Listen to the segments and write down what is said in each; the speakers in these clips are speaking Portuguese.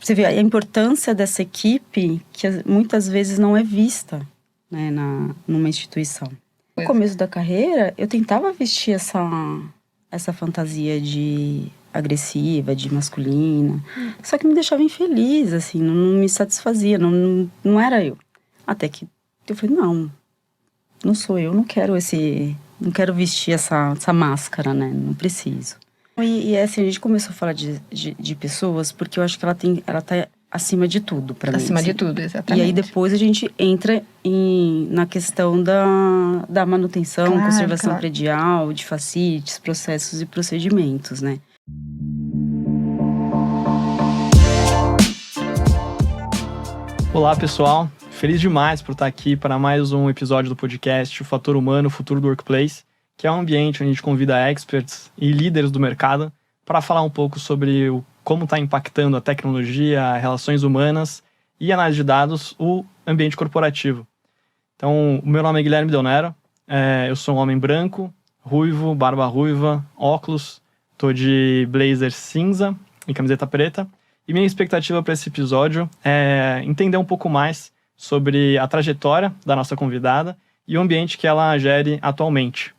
você vê a importância dessa equipe que muitas vezes não é vista, né, numa instituição. No começo da carreira, eu tentava vestir essa fantasia de agressiva, de masculina. Só que me deixava infeliz, assim, não me satisfazia, não era eu. Até que eu falei, não sou eu, não quero vestir essa máscara, né, não preciso. E assim, a gente começou a falar de pessoas porque eu acho que ela tá acima de tudo pra mim. Acima assim. de tudo, exatamente. E aí depois a gente entra na questão da manutenção, conservação predial, de facilities, processos e procedimentos, né? Olá, pessoal. Feliz demais por estar aqui para mais um episódio do podcast O Fator Humano, o Futuro do Workplace, que é um ambiente onde a gente convida experts e líderes do mercado para falar um pouco sobre como está impactando a tecnologia, relações humanas e análise de dados, o ambiente corporativo. Então, o meu nome é Guilherme Del Nero, eu sou um homem branco, ruivo, barba ruiva, óculos, estou de blazer cinza e camiseta preta. E minha expectativa para esse episódio é entender um pouco mais sobre a trajetória da nossa convidada e o ambiente que ela gere atualmente.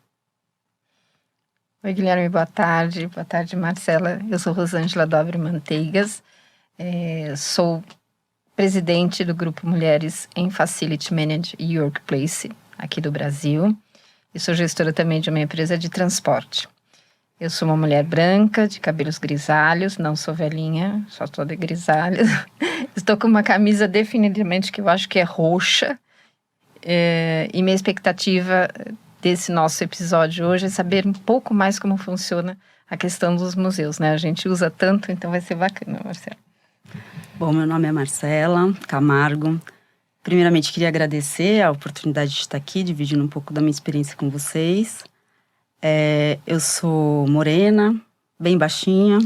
Oi, Guilherme, boa tarde. Boa tarde, Marcela. Eu sou Rosângela Dobre Manteigas, sou presidente do Grupo Mulheres em Facility Management e Workplace, aqui do Brasil. E sou gestora também de uma empresa de transporte. Eu sou uma mulher branca, de cabelos grisalhos, não sou velhinha, só estou de grisalhos. Estou com uma camisa definitivamente que eu acho que é roxa. E minha expectativa desse nosso episódio hoje é saber um pouco mais como funciona a questão dos museus, né? A gente usa tanto, então vai ser bacana, Marcela. Bom, meu nome é Marcela Camargo. Primeiramente, queria agradecer a oportunidade de estar aqui, dividindo um pouco da minha experiência com vocês. Eu sou morena, bem baixinha,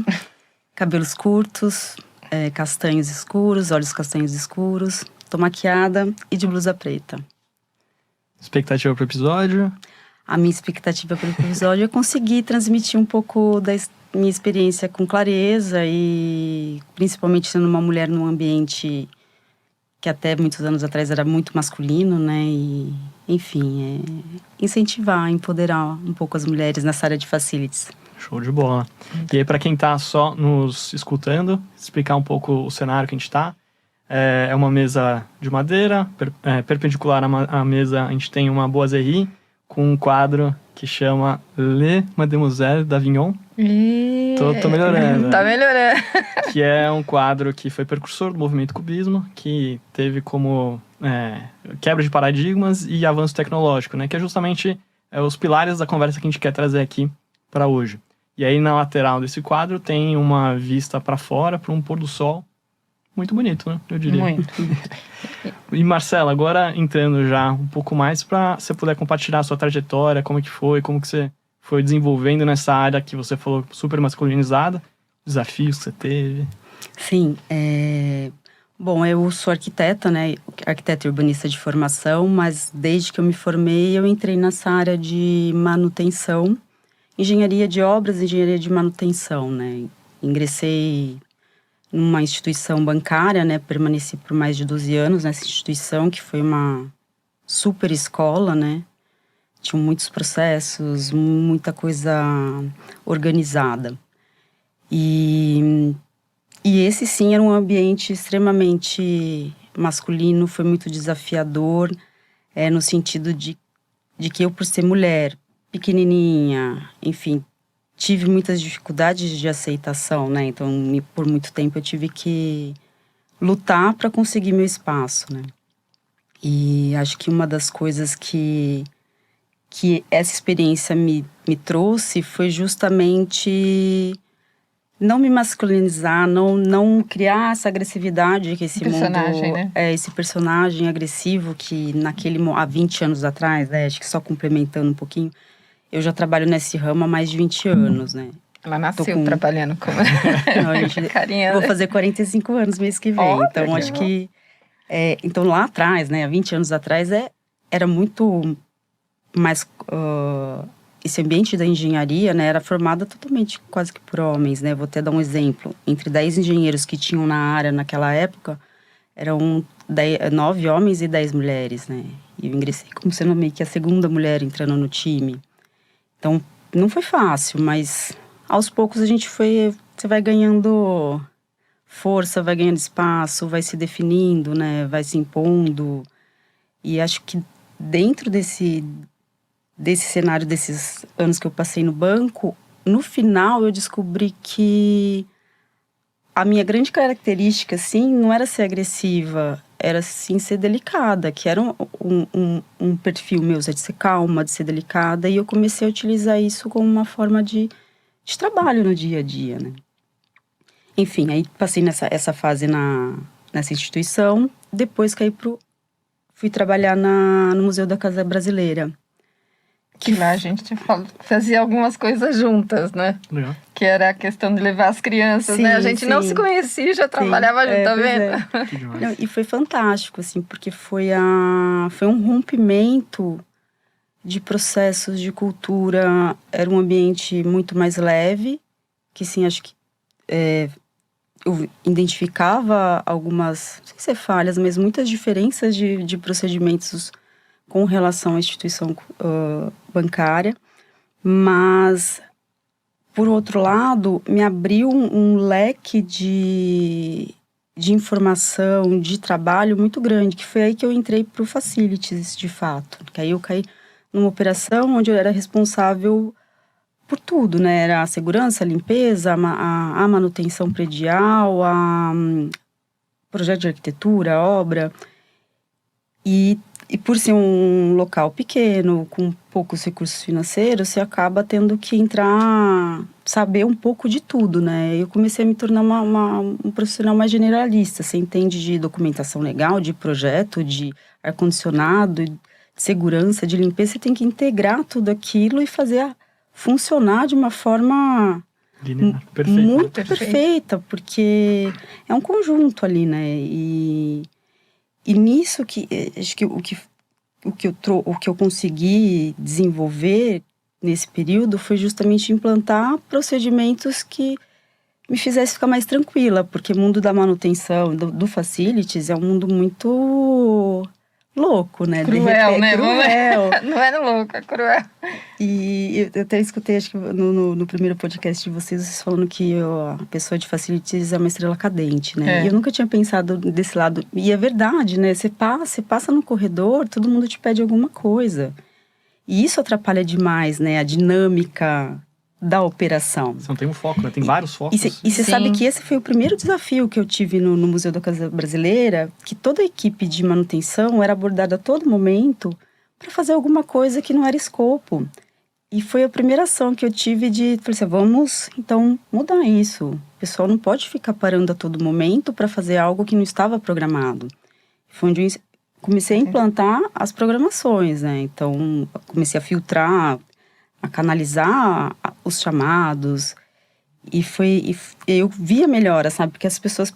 cabelos curtos, castanhos escuros, olhos castanhos escuros, tô maquiada e de blusa preta. Expectativa para o episódio? A minha expectativa para o episódio é conseguir transmitir um pouco da minha experiência com clareza e principalmente sendo uma mulher num ambiente que até muitos anos atrás era muito masculino, né? E, enfim, incentivar, empoderar um pouco as mulheres nessa área de facilities. Show de bola. E aí, para quem está só nos escutando, explicar um pouco o cenário que a gente está. É uma mesa de madeira, perpendicular à mesa a gente tem uma boiserie com um quadro que chama Le Mademoiselle d'Avignon. Tô melhorando. Tá melhorando. Que é um quadro que foi precursor do movimento cubismo, que teve como quebra de paradigmas e avanço tecnológico, né? Que é justamente os pilares da conversa que a gente quer trazer aqui para hoje. E aí, na lateral desse quadro, tem uma vista para fora, para um pôr do sol. Muito bonito, né? Eu diria. Muito. E Marcela, agora entrando já um pouco mais, para você poder compartilhar a sua trajetória, como que você foi desenvolvendo nessa área que você falou super masculinizada, desafios que você teve. Sim, bom, eu sou arquiteta, né? Arquiteta e urbanista de formação, mas desde que eu me formei, eu entrei nessa área de manutenção, engenharia de obras, engenharia de manutenção, né? Ingressei numa instituição bancária, né? Permaneci por mais de 12 anos nessa instituição, que foi uma super escola, né? Tinham muitos processos, muita coisa organizada. E esse, sim, era um ambiente extremamente masculino, foi muito desafiador, no sentido de que eu, por ser mulher, pequenininha, enfim, tive muitas dificuldades de aceitação, né? Então, por muito tempo eu tive que lutar para conseguir meu espaço, né? E acho que uma das coisas que essa experiência me trouxe foi justamente não me masculinizar, não criar essa agressividade que esse personagem, mundo... né? Esse personagem agressivo que há 20 anos atrás, né? Acho que só complementando um pouquinho, eu já trabalho nesse ramo há mais de 20 anos, né? Ela nasceu trabalhando com... Não, vou fazer 45 anos mês que vem. Então, acho que... então, lá atrás, né? Há 20 anos atrás, era muito mais esse ambiente da engenharia, né, era formada totalmente quase que por homens, né? Vou até dar um exemplo. Entre 10 engenheiros que tinham na área naquela época, eram 9 homens e 10 mulheres, né? E eu ingressei como sendo meio que a segunda mulher entrando no time. Então, não foi fácil, mas aos poucos você vai ganhando força, vai ganhando espaço, vai se definindo, né? Vai se impondo. E acho que dentro desse cenário, desses anos que eu passei no banco, no final eu descobri que a minha grande característica, assim, não era ser agressiva, era, sim, ser delicada, que era um perfil meu, de ser calma, de ser delicada, e eu comecei a utilizar isso como uma forma de trabalho no dia a dia, né? Enfim, aí passei essa fase nessa instituição, depois fui trabalhar no Museu da Casa Brasileira. Que lá a gente fazia algumas coisas juntas, né? Legal. Que era a questão de levar as crianças, Sim, né? A gente não sim. se conhecia, já trabalhava junto, tá vendo? Que demais. Não, e foi fantástico, assim, porque foi um rompimento de processos de cultura. Era um ambiente muito mais leve, que, sim, acho que eu identificava algumas, não sei se é falhas, mas muitas diferenças de procedimentos com relação à instituição bancária. Mas, por outro lado, me abriu um leque de informação, de trabalho muito grande, que foi aí que eu entrei para o Facilities, de fato. Que aí eu caí numa operação onde eu era responsável por tudo, né? Era a segurança, a limpeza, a manutenção predial, projeto de arquitetura, a obra. E por ser um local pequeno, com poucos recursos financeiros, você acaba tendo que saber um pouco de tudo, né? Eu comecei a me tornar um profissional mais generalista. Você entende de documentação legal, de projeto, de ar-condicionado, de segurança, de limpeza. Você tem que integrar tudo aquilo e fazer funcionar de uma forma Linear, perfeito, muito perfeita, porque é um conjunto ali, né? E nisso acho que o que eu consegui desenvolver nesse período foi justamente implantar procedimentos que me fizessem ficar mais tranquila, porque o mundo da manutenção, do Facilities, é um mundo muito louco, né? Cruel, né? Cruel. Não é louco, é cruel. E eu até escutei, acho que no primeiro podcast de vocês falando que a pessoa de Facilities é uma estrela cadente, né? É. E eu nunca tinha pensado desse lado. E é verdade, né? Você passa no corredor, todo mundo te pede alguma coisa. E isso atrapalha demais, né? A dinâmica da operação. Você não tem um foco, né? Tem vários focos. E você sabe que esse foi o primeiro desafio que eu tive no Museu da Casa Brasileira, que toda a equipe de manutenção era abordada a todo momento para fazer alguma coisa que não era escopo. E foi a primeira ação que eu tive falei assim, vamos então mudar isso. O pessoal não pode ficar parando a todo momento para fazer algo que não estava programado. Foi onde eu comecei a implantar as programações, né? Então, comecei a filtrar, a canalizar os chamados. E eu vi a melhora, sabe? Porque as pessoas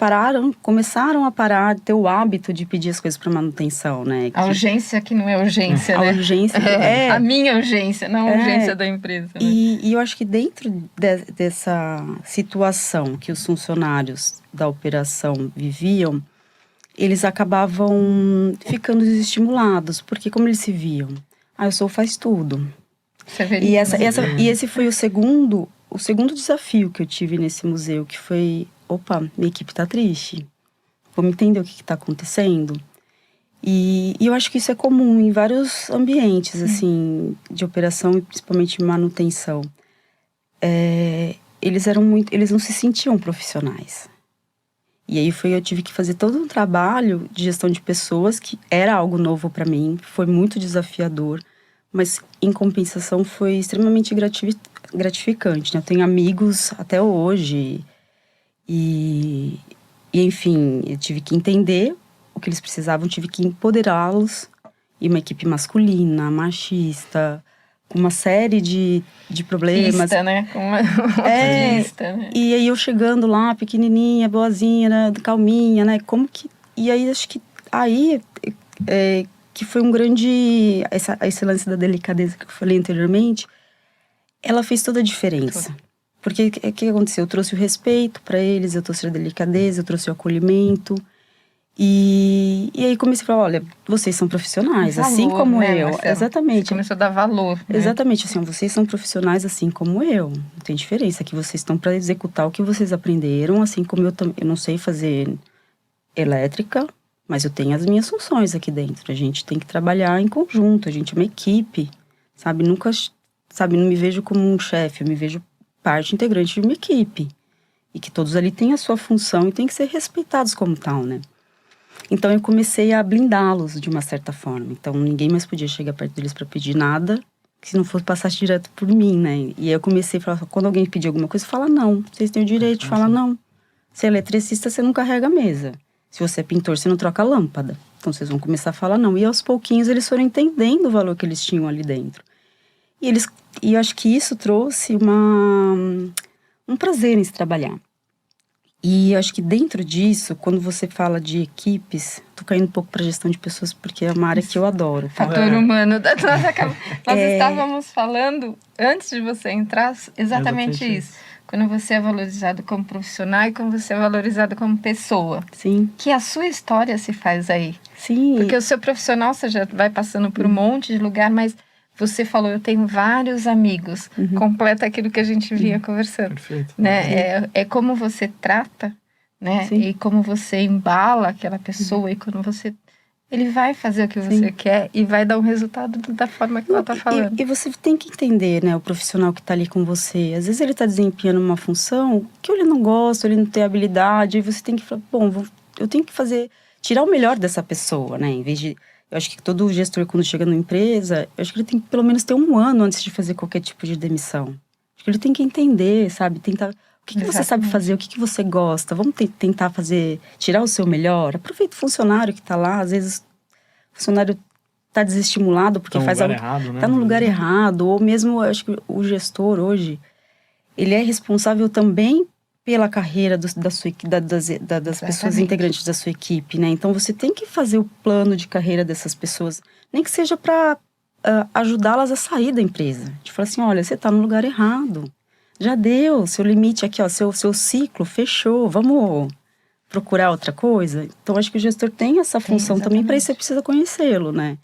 começaram a parar de ter o hábito de pedir as coisas para manutenção, né? A urgência que não é urgência, né? A urgência a minha urgência, não a urgência da empresa. Né? E eu acho que dentro dessa situação que os funcionários da operação viviam, eles acabavam ficando desestimulados, porque como eles se viam? Eu sou faz tudo. E esse foi o segundo desafio que eu tive nesse museu, que foi, minha equipe tá triste. Vamos entender o que tá acontecendo? E eu acho que isso é comum em vários ambientes, assim, de operação e principalmente manutenção. Eles não se sentiam profissionais. E aí eu tive que fazer todo um trabalho de gestão de pessoas, que era algo novo para mim, foi muito desafiador, mas em compensação foi extremamente gratificante, né? Eu tenho amigos até hoje e enfim, eu tive que entender o que eles precisavam, tive que empoderá-los. E uma equipe masculina, machista, com uma série de problemas. Pista, né? Pista, né? E aí eu chegando lá, pequenininha, boazinha, né? Calminha, né? E aí acho que que foi um grande... Esse lance da delicadeza que eu falei anteriormente, Ela fez toda a diferença. Porque o que aconteceu? Eu trouxe o respeito para eles, eu trouxe a delicadeza, eu trouxe o acolhimento. E aí comecei a falar, olha, vocês são profissionais, Valor, assim como né, eu. Marcela? Exatamente. Você começou a dar valor, né? Exatamente, assim, vocês são profissionais assim como eu. Não tem diferença, que vocês estão para executar o que vocês aprenderam, assim como eu também. Eu não sei fazer elétrica, mas eu tenho as minhas funções aqui dentro. A gente tem que trabalhar em conjunto, a gente é uma equipe, sabe? Nunca, sabe, não me vejo como um chefe, eu me vejo parte integrante de uma equipe. E que todos ali têm a sua função e têm que ser respeitados como tal, né? Então eu comecei a blindá-los de uma certa forma. Então ninguém mais podia chegar perto deles para pedir nada, que se não fosse passar direto por mim, né? E aí eu comecei a falar, quando alguém pedir alguma coisa, fala não. Vocês têm o direito de falar não. Se é eletricista, você não carrega a mesa. Se você é pintor, você não troca a lâmpada. Então vocês vão começar a falar não. E aos pouquinhos eles foram entendendo o valor que eles tinham ali dentro. E eu acho que isso trouxe um prazer em se trabalhar. E eu acho que dentro disso, quando você fala de equipes, tô caindo um pouco para gestão de pessoas, porque é uma área que eu adoro. Tá? Fator humano. Nós estávamos falando, antes de você entrar, exatamente isso. Quando você é valorizado como profissional e quando você é valorizado como pessoa. Sim. Que a sua história se faz aí. Sim. Porque o seu profissional, você já vai passando por um monte de lugar, mas você falou, eu tenho vários amigos. Completa aquilo que a gente vinha conversando. Perfeito. Né? É como você trata, né? Sim. E como você embala aquela pessoa. E quando você... Ele vai fazer o que você quer e vai dar um resultado da forma que ela está falando. E você tem que entender, né? O profissional que está ali com você. Às vezes ele está desempenhando uma função que ele não gosta, ele não tem habilidade. E você tem que falar, bom, eu tenho que tirar o melhor dessa pessoa, né? Em vez de... Eu acho que todo gestor, quando chega numa empresa, eu acho que ele tem que pelo menos ter 1 ano antes de fazer qualquer tipo de demissão. Acho que ele tem que entender, sabe? Tentar... O que você sabe fazer? O que você gosta? Vamos tentar tirar o seu melhor? Aproveita o funcionário que está lá. Às vezes, o funcionário está desestimulado porque faz algo... errado, né? Está no lugar errado. Ou mesmo, eu acho que o gestor hoje, ele é responsável também pela carreira das pessoas integrantes da sua equipe, né? Então, você tem que fazer o plano de carreira dessas pessoas, nem que seja para ajudá-las a sair da empresa. De falar assim, olha, você está no lugar errado. Já deu seu limite aqui, ó, seu ciclo fechou, vamos procurar outra coisa? Então, acho que o gestor tem essa função também, para isso você precisa conhecê-lo, né?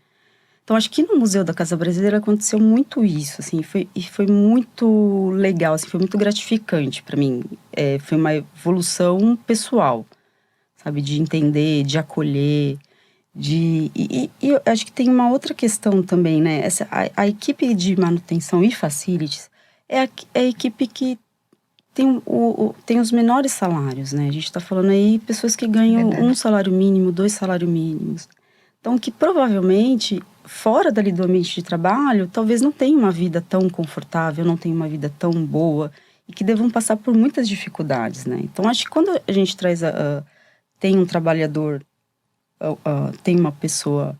Então, acho que no Museu da Casa Brasileira aconteceu muito isso, assim, foi muito legal, assim, foi muito gratificante para mim. Foi uma evolução pessoal, sabe, de entender, de acolher, e eu acho que tem uma outra questão também, né? A equipe de manutenção e facilities é a equipe que tem os menores salários, né? A gente está falando aí pessoas que ganham 1 salário mínimo, 2 salários mínimos. Então, que provavelmente, fora dali do ambiente de trabalho, talvez não tenha uma vida tão confortável, não tenha uma vida tão boa, e que devam passar por muitas dificuldades, né? Então, acho que quando a gente tem um trabalhador, tem uma pessoa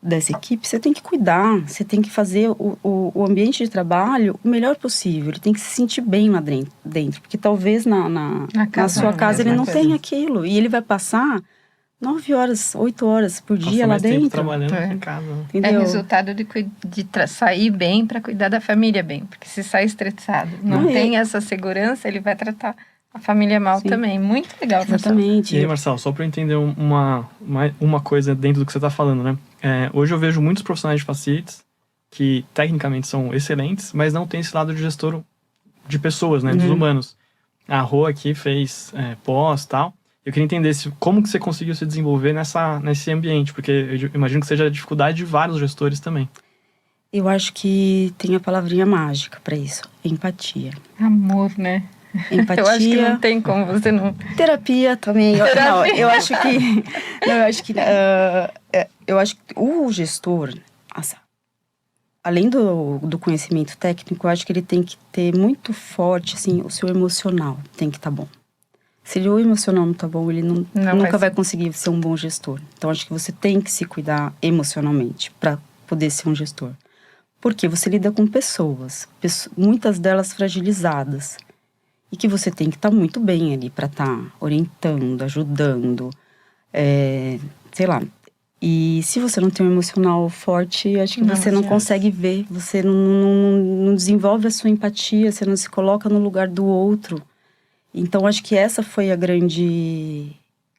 dessa equipe, você tem que cuidar, você tem que fazer o ambiente de trabalho o melhor possível, ele tem que se sentir bem lá dentro, porque talvez na sua casa ele não tenha aquilo, e ele vai passar 9 horas, 8 horas por dia lá dentro. Trabalhando em casa. Entendeu? É resultado de sair bem para cuidar da família bem. Porque se sai estressado, não tem essa segurança, ele vai tratar a família mal também. Muito legal. Exatamente. E aí, Marcelo, só para eu entender uma coisa dentro do que você está falando, né? Hoje eu vejo muitos profissionais de facilities que tecnicamente são excelentes, mas não tem esse lado de gestor de pessoas, né? Dos humanos. A Rô aqui fez pós e tal. Eu queria entender como que você conseguiu se desenvolver nesse ambiente, porque eu imagino que seja a dificuldade de vários gestores também. Eu acho que tem a palavrinha mágica para isso, empatia. Amor, né? Empatia. Eu acho que não tem como você não... Terapia também. Eu acho que o gestor, além do conhecimento técnico, eu acho que ele tem que ter muito forte, assim, o seu emocional tem que estar bom. Se o emocional não tá bom, ele nunca vai conseguir ser um bom gestor. Então, acho que você tem que se cuidar emocionalmente para poder ser um gestor. Porque você lida com pessoas, muitas delas fragilizadas. E que você tem que estar muito bem ali para estar orientando, ajudando, sei lá. E se você não tem um emocional forte, acho que você não consegue ver, você não desenvolve a sua empatia, você não se coloca no lugar do outro. Então, acho que essa foi a grande...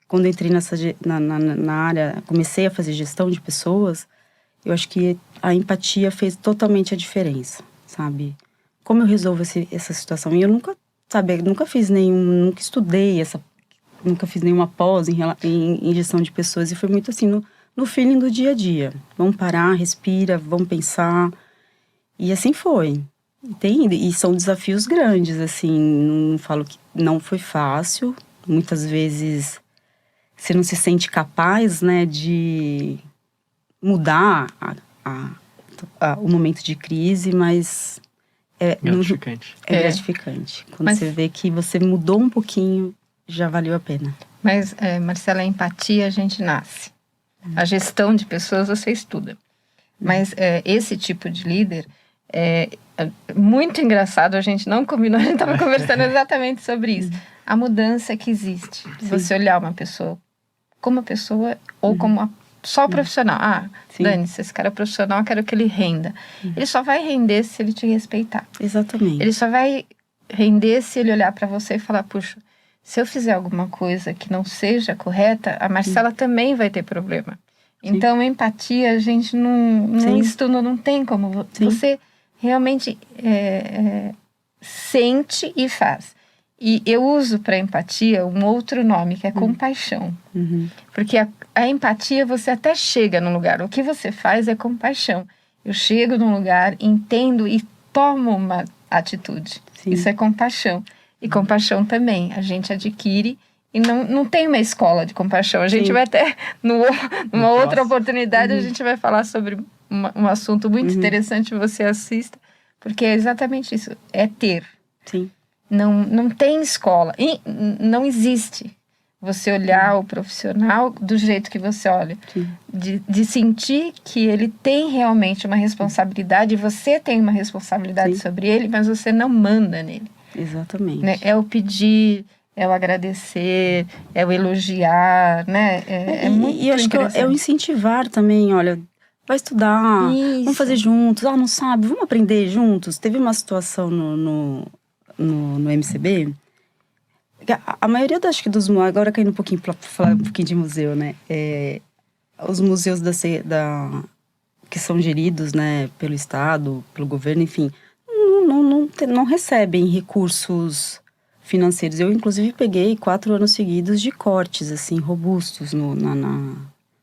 Quando eu entrei na área, comecei a fazer gestão de pessoas, eu acho que a empatia fez totalmente a diferença, sabe? Como eu resolvo essa situação? E eu nunca estudei nunca fiz nenhuma pós em gestão de pessoas. E foi muito assim, no feeling do dia a dia. Vamos parar, respira, vamos pensar. E assim foi. E são desafios grandes, assim, não falo que não foi fácil. Muitas vezes você não se sente capaz, né, de mudar o momento de crise, mas é gratificante. É gratificante. Quando você vê que você mudou um pouquinho, já valeu a pena. Mas, Marcela, a empatia a gente nasce. A gestão de pessoas você estuda. Mas esse tipo de líder é muito engraçado, a gente não combinou, a gente estava conversando exatamente sobre isso. A mudança que existe. Sim. Você olhar uma pessoa como uma pessoa ou como só profissional. Dane-se, esse cara é profissional, eu quero que ele renda. Ele só vai render se ele te respeitar. Exatamente. Ele só vai render se ele olhar para você e falar, puxa, se eu fizer alguma coisa que não seja correta, a Marcela também vai ter problema. Sim. Então, empatia, a gente não estuda, não tem como. Sim. Você realmente sente e faz. E eu uso para empatia um outro nome, que é compaixão. Porque a empatia, você até chega num lugar. O que você faz é compaixão. Eu chego num lugar, entendo e tomo uma atitude. Sim. Isso é compaixão. E compaixão também, a gente adquire. E não tem uma escola de compaixão. A gente vai até, numa outra oportunidade, a gente vai falar sobre um assunto muito interessante, você assista. Porque é exatamente isso, é ter. Sim. Não tem escola, e não existe você olhar o profissional do jeito que você olha, de sentir que ele tem realmente uma responsabilidade, você tem uma responsabilidade sobre ele, mas você não manda nele. Exatamente. Né? É o pedir, é o agradecer, é o elogiar, né? É muito e acho que é o incentivar também, olha, vai estudar, vamos fazer juntos, não sabe, vamos aprender juntos. Teve uma situação no MCB, a maioria dos agora caindo um pouquinho para falar um pouquinho de museu, né? Os museus que são geridos, né, pelo Estado, pelo governo, enfim, não recebem recursos financeiros. Eu, inclusive, peguei 4 anos seguidos de cortes, assim, robustos no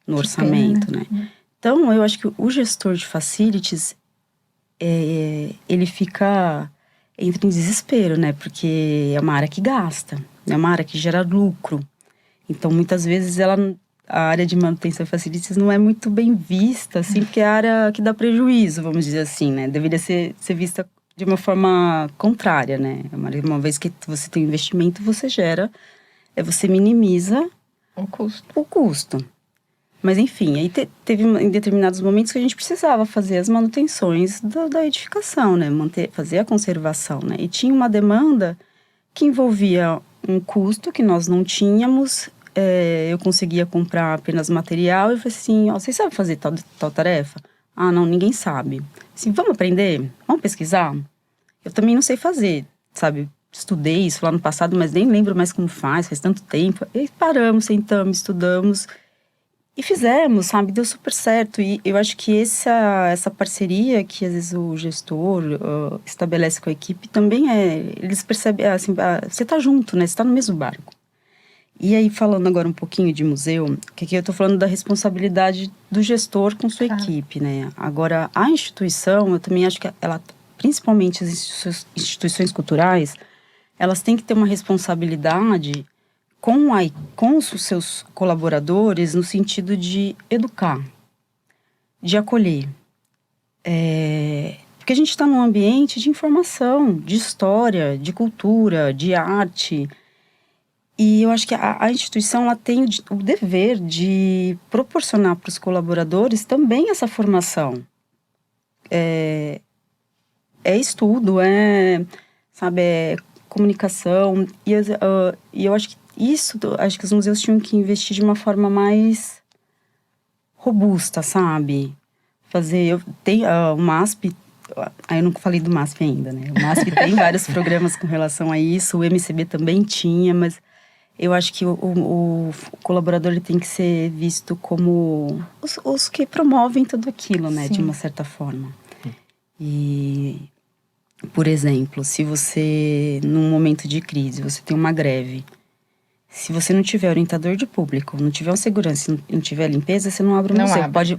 orçamento, né? Então, eu acho que o gestor de facilities, ele entra em desespero, né? Porque é uma área que gasta, é uma área que gera lucro. Então, muitas vezes, a área de manutenção e facilities não é muito bem vista, assim, porque é a área que dá prejuízo, vamos dizer assim, né? Deveria ser vista de uma forma contrária, né? Uma vez que você tem um investimento, você você minimiza o custo. Mas, enfim, aí teve em determinados momentos que a gente precisava fazer as manutenções da edificação, né? Fazer a conservação, né? E tinha uma demanda que envolvia um custo que nós não tínhamos. Eu conseguia comprar apenas material e falei assim, vocês sabem fazer tal tarefa? Não, ninguém sabe. Assim, vamos aprender? Vamos pesquisar? Eu também não sei fazer, sabe? Estudei isso lá no passado, mas nem lembro mais como faz tanto tempo. E paramos, sentamos, estudamos e fizemos, sabe? Deu super certo. E eu acho que essa parceria que às vezes o gestor estabelece com a equipe também eles percebem, assim, você tá junto, né? Você tá no mesmo barco. E aí, falando agora um pouquinho de museu, que aqui eu tô falando da responsabilidade do gestor com sua equipe, né? Agora, a instituição, eu também acho que principalmente as instituições culturais, elas têm que ter uma responsabilidade com os seus colaboradores no sentido de educar, de acolher. Porque a gente está num ambiente de informação, de história, de cultura, de arte. E eu acho que a instituição ela tem o dever de proporcionar para os colaboradores também essa formação. Estudo, sabe, comunicação. E eu acho que acho que os museus tinham que investir de uma forma mais robusta, sabe? O MASP, aí eu não falei do MASP ainda, né? O MASP tem vários programas com relação a isso, o MCB também tinha, mas eu acho que o colaborador ele tem que ser visto como os que promovem tudo aquilo, né? Sim. De uma certa forma. E, por exemplo, se você, num momento de crise, você tem uma greve, se você não tiver orientador de público, não tiver uma segurança, não tiver limpeza, você não abre o Não museu. abre.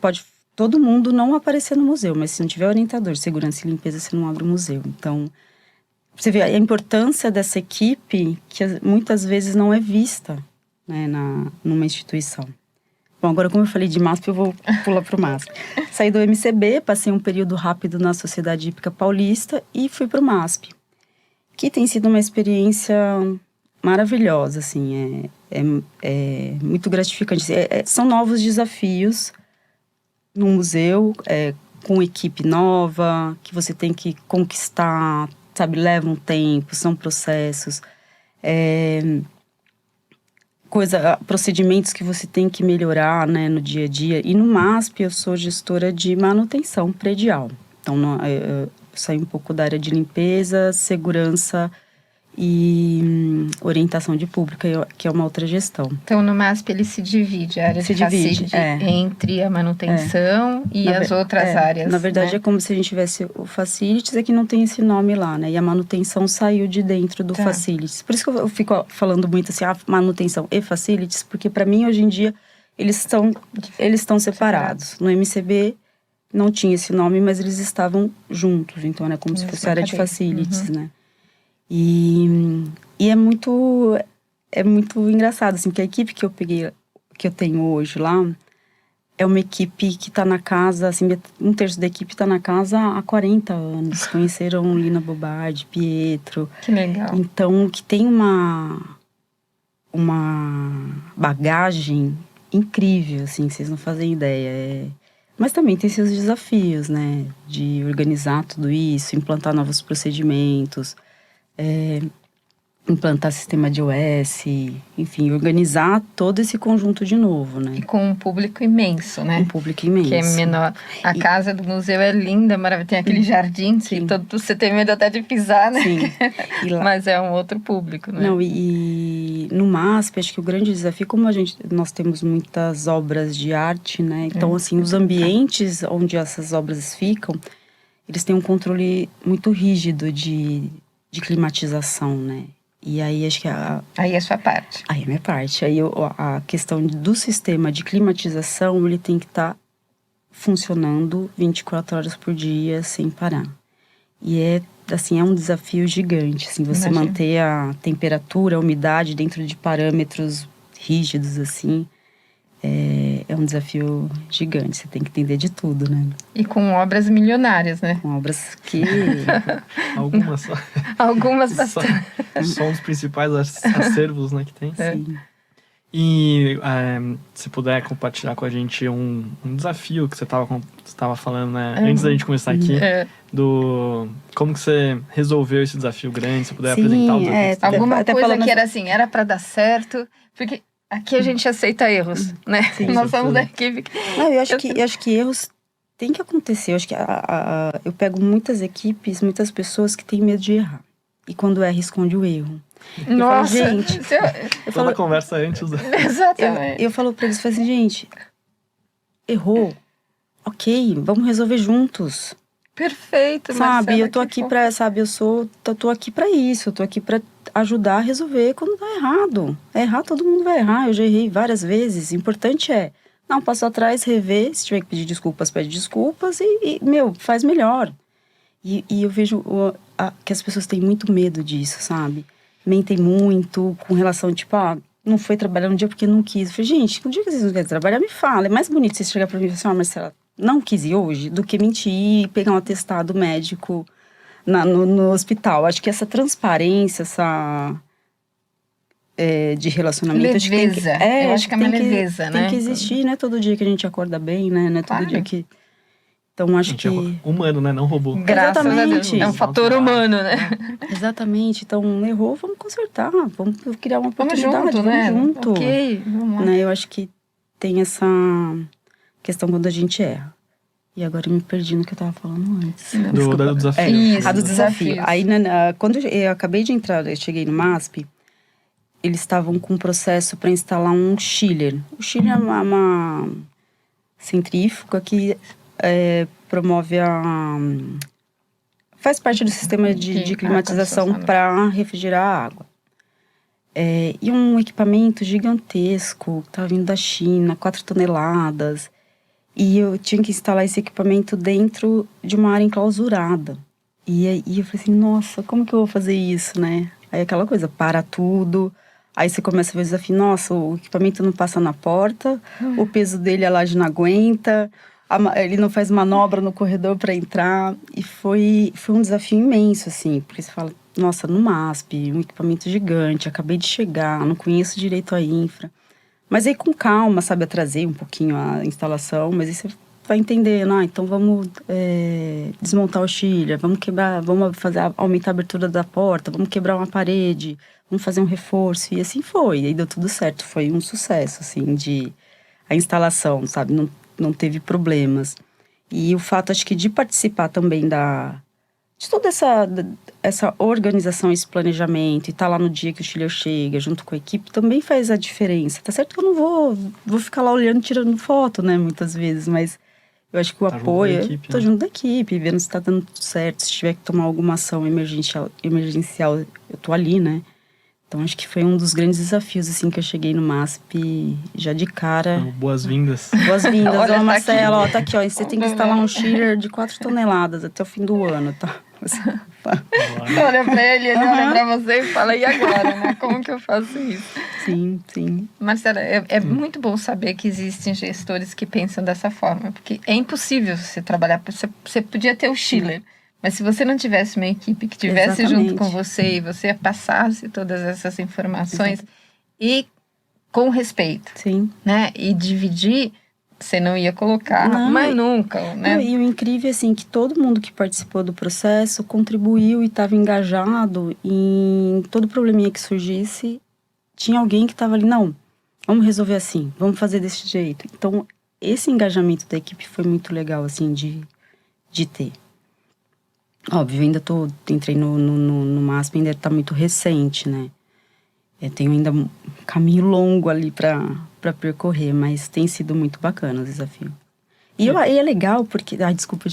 Pode todo mundo não aparecer no museu, mas se não tiver orientador, segurança e limpeza, você não abre o museu. Então, você vê a importância dessa equipe que muitas vezes não é vista, né, numa instituição. Bom, agora como eu falei de MASP, eu vou pular para o MASP. Saí do MCB, passei um período rápido na Sociedade Hípica Paulista e fui para o MASP, que tem sido uma experiência maravilhosa, assim, é muito gratificante. São novos desafios no museu, com equipe nova, que você tem que conquistar, sabe, leva um tempo, são processos, procedimentos que você tem que melhorar, né, no dia a dia. E no MASP eu sou gestora de manutenção predial. Então, eu saí um pouco da área de limpeza, segurança e orientação de pública, que é uma outra gestão. Então, no MASP, ele se divide, a área de facility entre a manutenção e as outras áreas. Na verdade, né? é como se a gente tivesse o facilities, é que não tem esse nome lá, né? E a manutenção saiu de dentro do facilities. Por isso que eu fico falando muito assim, manutenção e facilities, porque para mim, hoje em dia, eles estão separados. No MCB, não tinha esse nome, mas eles estavam juntos. Então, é como se fosse a área de facilities, né? E é muito engraçado, assim, que a equipe que eu tenho hoje lá, é uma equipe que está na casa, assim, 1/3 da equipe está na casa há 40 anos. Conheceram Lina Bobardi, Pietro. Que legal. Então, que tem uma bagagem incrível, assim, vocês não fazem ideia. Mas também tem seus desafios, né? De organizar tudo isso, implantar novos procedimentos, implantar sistema de OS, enfim, organizar todo esse conjunto de novo, né? E com um público imenso, né? Um público imenso. Que é menor. A casa do museu é linda, maravilhosa. Tem aquele jardim que você tem medo até de pisar, né? Sim. Mas é um outro público, né? Não, e no MASP, acho que o grande desafio, como nós temos muitas obras de arte, né? Então, assim, os ambientes onde essas obras ficam, eles têm um controle muito rígido de climatização, né? E aí, acho que Aí é a sua parte. Aí é a minha parte. Aí a questão do sistema de climatização, ele tem que estar funcionando 24 horas por dia, sem parar. E assim, é um desafio gigante, assim, você manter a temperatura, a umidade dentro de parâmetros rígidos, assim, é um desafio gigante. Você tem que entender de tudo, né? E com obras milionárias, né? Com obras que... Algumas só. Algumas bastante. São um dos principais acervos, né, que tem. Sim. E se puder compartilhar com a gente um desafio que você estava falando, né? Antes da gente começar aqui, do como que você resolveu esse desafio grande, se puder apresentar o desafio. Alguma coisa que era assim, era para dar certo, porque aqui a gente aceita erros, né? Sim, nós somos da equipe. Não, eu acho que erros tem que acontecer. Eu acho que eu pego muitas equipes, muitas pessoas que têm medo de errar. E quando erra, esconde o erro. Nossa, eu falo, gente... Toda conversa antes. Exatamente. Eu falo pra eles, assim, gente, errou, ok, vamos resolver juntos. Perfeito, sabe? Marcela, Eu tô aqui pra, sabe, tô aqui pra isso, eu tô aqui pra ajudar a resolver quando tá errado. Errar, todo mundo vai errar, eu já errei várias vezes. O importante é dar um passo atrás, rever, se tiver que pedir desculpas, pede desculpas e faz melhor. E eu vejo que as pessoas têm muito medo disso, sabe? Mentem muito com relação, tipo, não foi trabalhar um dia porque não quis. Eu falei, gente, um dia que vocês não querem trabalhar, me fala. É mais bonito você chegar pra mim e falar assim, Marcela, não quis ir hoje, do que mentir e pegar um atestado médico no hospital. Acho que essa transparência, de relacionamento... Leveza. Eu acho que é uma leveza, né? Tem que existir, não é todo dia que a gente acorda bem, né? Não é todo dia que... Então, acho que... humano, né? Não robô. Graças a Deus. É um fator humano, né? Exatamente. Então, errou, vamos consertar. Vamos criar uma oportunidade. Vamos junto, né? Vamos junto. Ok, vamos lá. Né? Eu acho que tem essa questão quando a gente erra. E agora eu me perdi no que eu tava falando antes. Do desafio. Isso, Do desafio. desafios. Aí, quando eu acabei de entrar, eu cheguei no MASP, eles estavam com um processo para instalar um chiller. O chiller é uma centrífuga que promove faz parte do sistema de climatização para refrigerar a água. E um equipamento gigantesco, que estava vindo da China, 4 toneladas. E eu tinha que instalar esse equipamento dentro de uma área enclausurada. E aí eu falei assim, nossa, como que eu vou fazer isso, né? Aí aquela coisa, para tudo. Aí você começa a ver o desafio, nossa, o equipamento não passa na porta, o peso dele a laje não aguenta, ele não faz manobra no corredor para entrar. E foi um desafio imenso, assim, porque você fala, nossa, no MASP, um equipamento gigante, acabei de chegar, não conheço direito a infra. Mas aí com calma, sabe, atrasei um pouquinho a instalação, mas aí você vai entendendo, então vamos desmontar o chiller, vamos quebrar, aumentar a abertura da porta, vamos quebrar uma parede, vamos fazer um reforço, e assim foi, e aí deu tudo certo, foi um sucesso, assim, a instalação, sabe, não teve problemas. E o fato, acho que de participar também de toda essa organização, esse planejamento, e estar lá no dia que o chiller chega, junto com a equipe, também faz a diferença. Tá certo que eu não vou ficar lá olhando, tirando foto, né, muitas vezes, mas eu acho que o apoio... Tô junto da equipe, vendo se tá dando tudo certo, se tiver que tomar alguma ação emergencial, eu tô ali, né. Então, acho que foi um dos grandes desafios, assim, que eu cheguei no MASP já de cara. Boas-vindas. Boas-vindas, ó, Marcela, tá aqui, ó, você tem que instalar um chiller de 4 toneladas até o fim do ano, tá? Você olha pra ele olha pra você e fala, e agora, né? Como que eu faço isso? Sim, sim. Marcela, é muito bom saber que existem gestores que pensam dessa forma, porque é impossível você trabalhar, você podia ter o chiller, mas se você não tivesse uma equipe que estivesse junto com você e você passasse todas essas informações e com respeito, sim, né? E dividir, você não ia colocar, mas nunca, né? E o incrível, assim, que todo mundo que participou do processo contribuiu e estava engajado em todo probleminha que surgisse. Tinha alguém que estava ali, não, vamos resolver assim, vamos fazer desse jeito. Então, esse engajamento da equipe foi muito legal, assim, de ter. Óbvio, ainda entrei no MASP, ainda está muito recente, né? Eu tenho ainda um caminho longo ali para percorrer, mas tem sido muito bacana o desafio. E é legal porque... desculpa.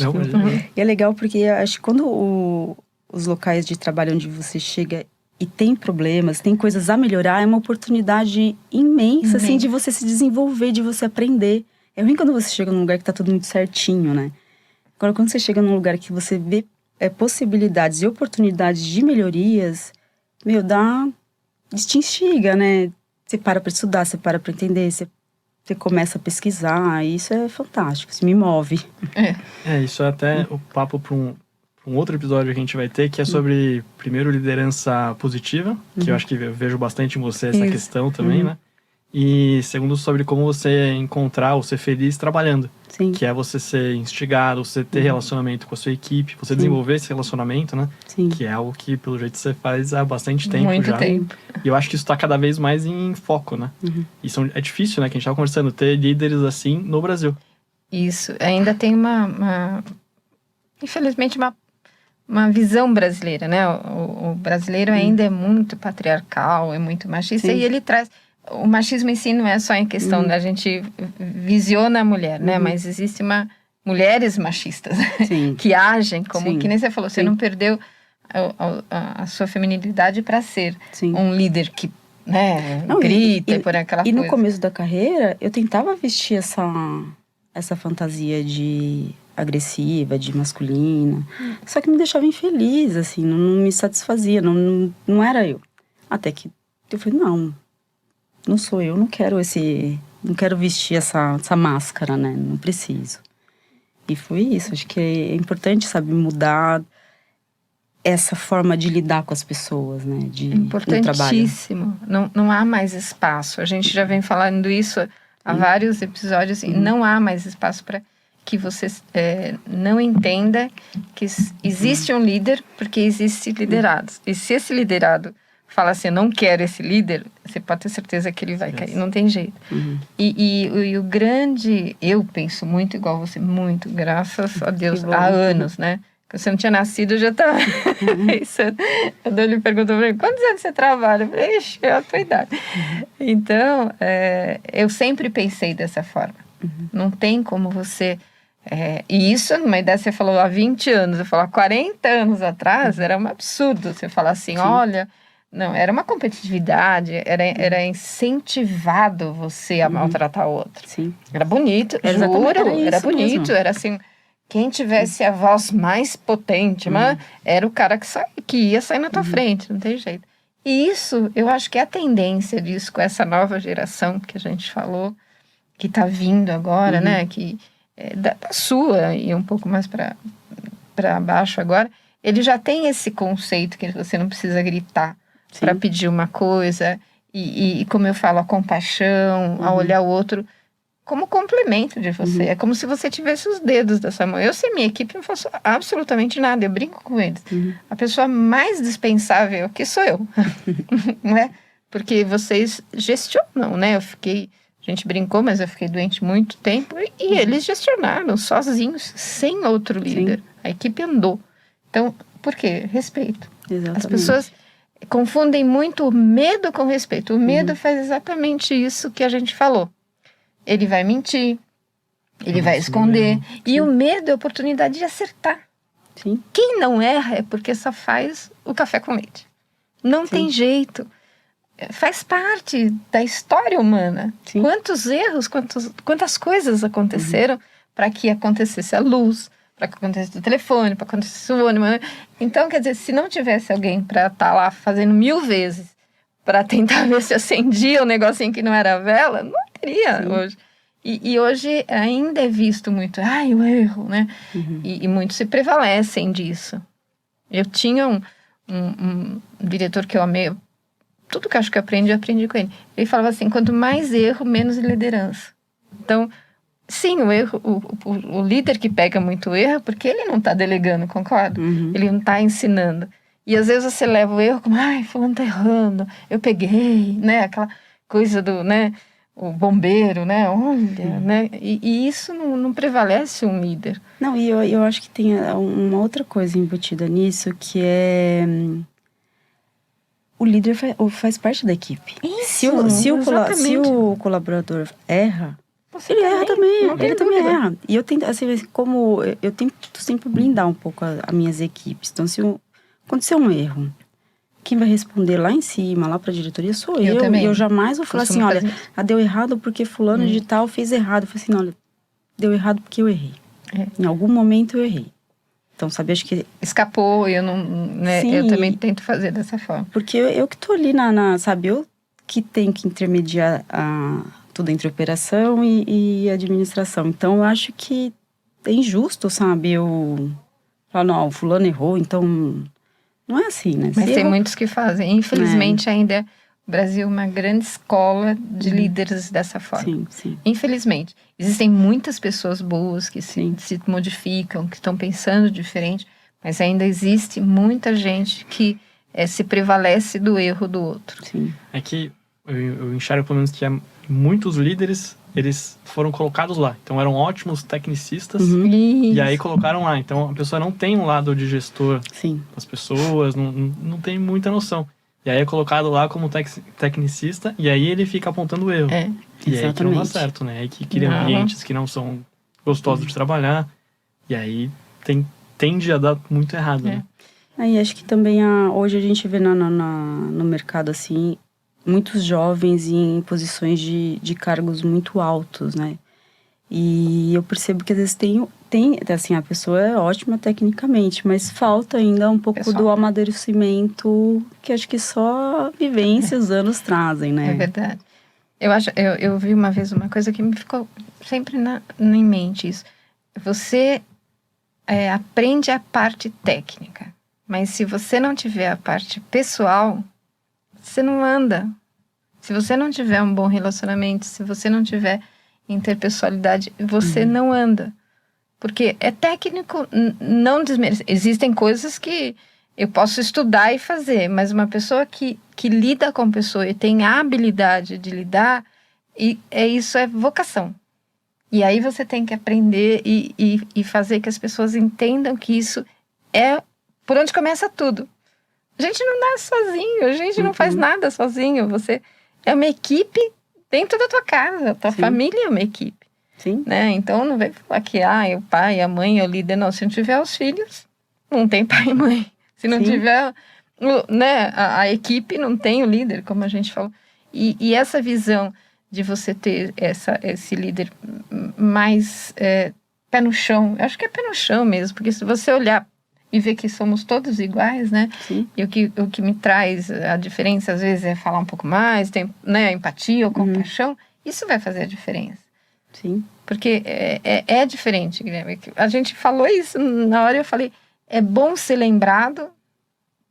E é legal porque acho que quando os locais de trabalho onde você chega e tem problemas, tem coisas a melhorar, é uma oportunidade imensa, assim, de você se desenvolver, de você aprender. É ruim quando você chega num lugar que tá tudo muito certinho, né? Agora, quando você chega num lugar que você vê possibilidades e oportunidades de melhorias, te instiga, né? Você para estudar, você para entender, você começa a pesquisar, e isso é fantástico, isso me move. Isso é até o papo para um outro episódio que a gente vai ter, que é sobre, primeiro, liderança positiva, que eu acho que eu vejo bastante em você essa questão também, né? E segundo, sobre como você encontrar ou ser feliz trabalhando. Sim. Que é você ser instigado, você ter relacionamento com a sua equipe, você desenvolver esse relacionamento, né? Sim. Que é algo que, pelo jeito, você faz há bastante tempo Muito já. tempo. E eu acho que isso está cada vez mais em foco, né? Isso é difícil, né? Que a gente estava conversando, ter líderes assim no Brasil. Isso. Ainda tem infelizmente, uma visão brasileira, né? O brasileiro ainda é muito patriarcal, é muito machista. Sim. E ele traz... O machismo em si não é só em questão da gente visiona a mulher, né? Mas existe mulheres machistas que agem como... Que nem você falou, você não perdeu a sua feminilidade para ser um líder que, né, grita e por aquela coisa. E no começo da carreira, eu tentava vestir essa fantasia de agressiva, de masculina. Só que me deixava infeliz, assim, não me satisfazia, não era eu. Até que eu falei, não sou eu, não quero vestir essa máscara, né? Não preciso. E foi isso, acho que é importante, sabe, mudar essa forma de lidar com as pessoas, né? Importantíssimo. Não há mais espaço. A gente já vem falando isso há vários episódios. Assim, não há mais espaço para que você não entenda que existe um líder, porque existe liderados. E se esse liderado fala assim, eu não quero esse líder, você pode ter certeza que ele vai cair, não tem jeito. E o grande, eu penso muito igual você, muito, graças a Deus, há anos, né? Você não tinha nascido, eu já estava... Quando ele perguntou para mim, quantos anos você trabalha? Eu falei, ixi, é a tua idade. Então, eu sempre pensei dessa forma. Não tem como você... e isso, numa ideia, você falou há 20 anos, eu falo há 40 anos atrás, era um absurdo você falar assim, olha... Não, era uma competitividade, era incentivado você a maltratar o outro. Sim. Era bonito, Era bonito, mesmo. era assim... Quem tivesse a voz mais potente, era o cara que ia sair na tua frente, não tem jeito. E isso, eu acho que é a tendência disso, com essa nova geração que a gente falou, que está vindo agora, né? Que da sua e um pouco mais para baixo agora, ele já tem esse conceito que você não precisa gritar para pedir uma coisa. E como eu falo, a compaixão, a olhar o outro como complemento de você. É como se você tivesse os dedos dessa mão. Eu, sem minha equipe, não faço absolutamente nada. Eu brinco com eles. A pessoa mais dispensável que sou eu. Né? Porque vocês gestionam, né? A gente brincou, mas eu fiquei doente muito tempo. E eles gestionaram sozinhos, sem outro líder. A equipe andou. Então, por quê? Respeito. Exatamente. As pessoas confundem muito o medo com o respeito. O medo faz exatamente isso que a gente falou. Ele vai mentir, ele vai esconder. E o medo é a oportunidade de acertar. Sim. Quem não erra é porque só faz o café com leite. Não tem jeito. Faz parte da história humana. Sim. Quantos erros, quantas coisas aconteceram para que acontecesse a luz, para que acontecesse o telefone, para que acontecesse o ônibus. Então, quer dizer, se não tivesse alguém para estar lá fazendo 1000 vezes para tentar ver se acendia o negocinho que não era a vela, não teria hoje. E hoje ainda é visto muito, o erro, né? E muitos se prevalecem disso. Eu tinha um diretor que eu amei, tudo que eu acho que eu aprendi com ele. Ele falava assim, quanto mais erro, menos liderança. Então, sim, o erro, o líder que pega muito erro, porque ele não está delegando, concorda? Ele não está ensinando. E às vezes você leva o erro como, fulano tá errando, eu peguei, né? Aquela coisa do, né? O bombeiro, né? Olha, né? E isso não prevalece um líder. Não, e eu acho que tem uma outra coisa embutida nisso, que é... O líder faz parte da equipe. Isso, se o colaborador erra, ele erra também. Ele também erra. E eu tento, assim, como eu tento sempre blindar um pouco as minhas equipes. Então, se acontecer um erro, quem vai responder lá em cima, lá para a diretoria, sou eu. Também. E eu jamais vou falar assim, olha, deu errado porque fulano de tal fez errado. Eu falei assim, olha, deu errado porque eu errei. Em algum momento eu errei. Então, sabe, acho que... Escapou, eu não... Né, sim, eu também tento fazer dessa forma. Porque eu que tô ali sabe, eu que tenho que intermediar tudo entre operação e administração. Então, eu acho que é injusto, sabe, eu falar, não, o fulano errou, então... Não é assim, né? Mas tem muitos que fazem. Infelizmente, ainda o Brasil é uma grande escola de líderes dessa forma. Sim, sim. Infelizmente. Existem muitas pessoas boas que se modificam, que estão pensando diferente, mas ainda existe muita gente que se prevalece do erro do outro. Sim. É que eu enxergo pelo menos que muitos líderes, eles foram colocados lá. Então eram ótimos tecnicistas e aí colocaram lá. Então a pessoa não tem um lado de gestor das pessoas, não tem muita noção. E aí é colocado lá como tecnicista e aí ele fica apontando o erro. E aí que não dá certo, né? Aí que cria ambientes que não são gostosos de trabalhar. E aí tende a dar muito errado, né? Aí acho que também hoje a gente vê no mercado assim, muitos jovens em posições de cargos muito altos, né? E eu percebo que às vezes tem assim, a pessoa é ótima tecnicamente, mas falta ainda um pouco do amadurecimento que acho que só a vivência e os anos trazem, né? É verdade. Eu vi uma vez uma coisa que me ficou sempre em mente isso. Você aprende a parte técnica, mas se você não tiver a parte pessoal, você não anda. Se você não tiver um bom relacionamento, se você não tiver interpessoalidade, você não anda. Porque é técnico, não desmerece. Existem coisas que Eu posso estudar e fazer, mas uma pessoa que lida com pessoa e tem a habilidade de lidar, isso é vocação. E aí você tem que aprender e fazer que as pessoas entendam que isso é por onde começa tudo. A gente não nasce sozinho, a gente não faz nada sozinho. Você é uma equipe dentro da tua casa, a tua família é uma equipe. Sim. Né? Então não vem falar que o pai, a mãe é o líder. Não, se não tiver os filhos, não tem pai e mãe. Se não tiver, né, a equipe, não tem o líder, como a gente falou. E essa visão de você ter esse líder mais pé no chão, eu acho que é pé no chão mesmo, porque se você olhar e ver que somos todos iguais, né? Sim. E o que me traz a diferença, às vezes, é falar um pouco mais, tem, né, empatia ou compaixão, isso vai fazer a diferença. Sim. Porque é diferente, Guilherme. A gente falou isso, na hora eu falei, é bom ser lembrado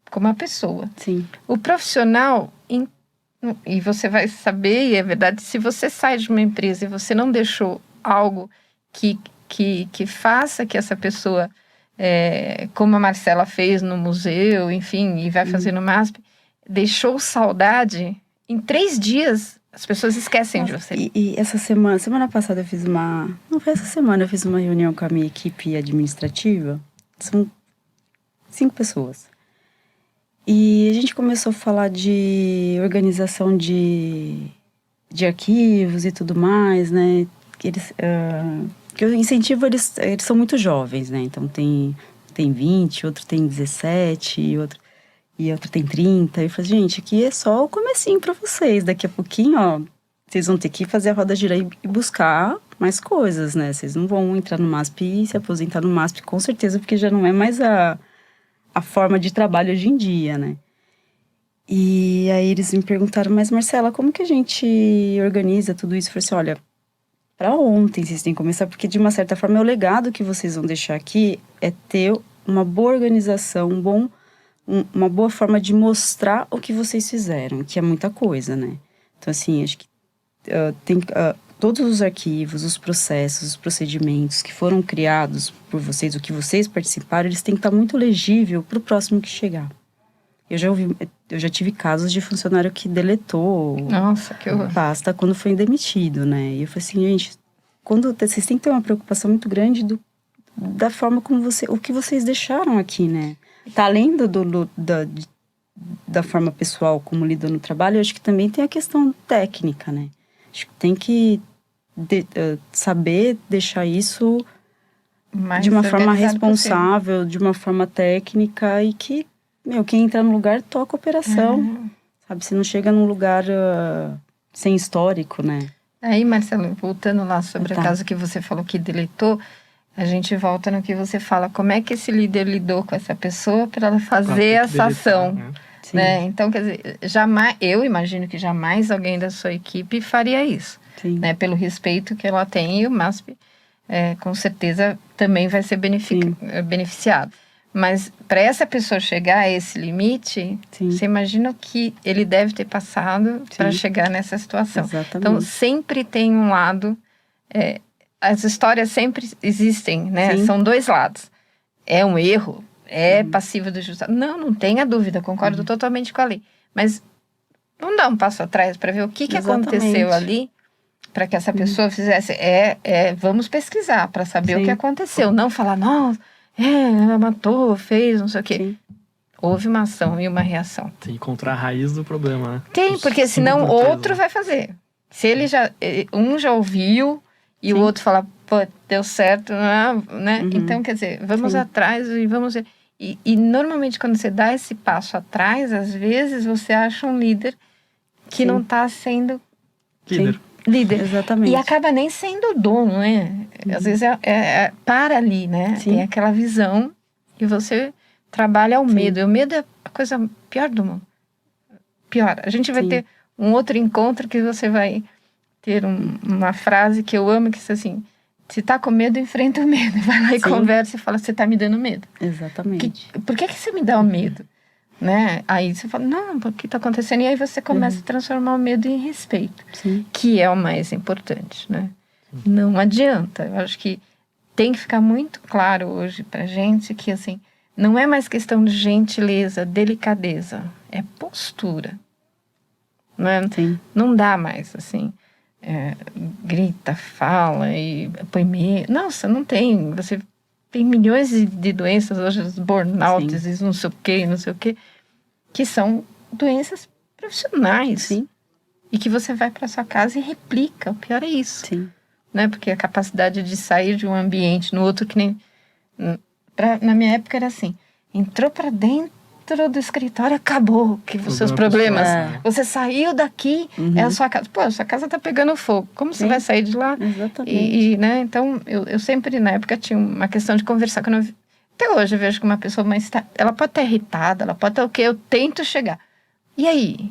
como uma pessoa. Sim. O profissional, e você vai saber, e é verdade, se você sai de uma empresa e você não deixou algo que faça que essa pessoa, como a Marcela fez no museu, enfim, e vai fazer no MASP, deixou saudade, em 3 dias as pessoas esquecem de você. E essa semana passada eu fiz não foi essa semana, eu fiz uma reunião com a minha equipe administrativa. São 5 pessoas. E a gente começou a falar de organização de arquivos e tudo mais, né? Que eu incentivo, eles são muito jovens, né? Então tem 20, outro tem 17, e outro tem 30. Eu falei, gente, aqui é só o comecinho pra vocês. Daqui a pouquinho, ó, vocês vão ter que fazer a roda girar e buscar mais coisas, né? Vocês não vão entrar no MASP e se aposentar no MASP, com certeza, porque já não é mais a forma de trabalho hoje em dia, né? E aí eles me perguntaram, mas Marcela, como que a gente organiza tudo isso? Eu falei assim, olha, para ontem vocês têm que começar, porque de uma certa forma o legado que vocês vão deixar aqui é ter uma boa organização, uma boa forma de mostrar o que vocês fizeram, que é muita coisa, né? Então, assim, acho que todos os arquivos, os processos, os procedimentos que foram criados por vocês, o que vocês participaram, eles têm que estar muito legível para o próximo que chegar. Eu já tive casos de funcionário que deletou pasta quando foi demitido, né? E eu falei assim, gente, vocês têm que ter uma preocupação muito grande da forma como o que vocês deixaram aqui, né? Tá além da forma pessoal como lidam no trabalho, eu acho que também tem a questão técnica, né? Acho que tem que saber deixar isso de uma forma responsável, de uma forma técnica e que, quem entra no lugar toca a operação, sabe? Você não chega num lugar sem histórico, né? Aí, Marcelo, voltando lá sobre o caso que você falou que deletou, a gente volta no que você fala, como é que esse líder lidou com essa pessoa para ela fazer essa ação, né? Então, quer dizer, eu imagino que jamais alguém da sua equipe faria isso, né? Pelo respeito que ela tem, e o MASP, com certeza, também vai ser beneficiado. Mas para essa pessoa chegar a esse limite, você imagina o que ele deve ter passado para chegar nessa situação. Exatamente. Então, sempre tem um lado... as histórias sempre existem, né? São 2 lados. É um erro, passivo do justiça. Não tenha dúvida, concordo totalmente com a lei. Mas vamos dar um passo atrás para ver o que aconteceu ali para que essa pessoa fizesse. Vamos pesquisar para saber o que aconteceu. Não falar, nossa, ela matou, fez, não sei o quê. Sim. Houve uma ação e uma reação. Tem que encontrar a raiz do problema, né? Tem, porque senão outro vai fazer. Se ele já ouviu... E o outro fala, pô, deu certo, né? Então, quer dizer, vamos atrás e vamos ver. E normalmente, quando você dá esse passo atrás, às vezes você acha um líder que não está sendo líder. Exatamente. E acaba nem sendo dono, né? Às vezes para ali, né? Tem aquela visão e você trabalha o medo. E o medo é a coisa pior do mundo. Pior. A gente vai ter um outro encontro que você vai... ter uma frase que eu amo, que é assim, se tá com medo, enfrenta o medo. Vai lá e conversa e fala, você tá me dando medo. Exatamente. Por que você me dá o medo? Né? Aí você fala, não, o que tá acontecendo? E aí você começa a transformar o medo em respeito. Que é o mais importante, né? Não adianta. Eu acho que tem que ficar muito claro hoje pra gente que, assim, não é mais questão de gentileza, delicadeza, é postura. Não é? Sim. Não dá mais, assim, grita, fala e põe medo. Nossa, não tem. Você tem milhões de doenças hoje, os burnouts, não sei o quê, que são doenças profissionais. Sim. E que você vai para sua casa e replica. O pior é isso. Sim. Né? Porque a capacidade de sair de um ambiente no outro, que nem... na minha época era assim, entrou para dentro do escritório, acabou que os seus problemas. Você saiu daqui, é a sua casa. Pô, a sua casa tá pegando fogo. Como você vai sair de lá? Exatamente. Né? Então, eu sempre, na época, tinha uma questão de conversar. Até hoje eu vejo que uma pessoa ela pode estar irritada, ela pode estar o quê? Eu tento chegar. E aí?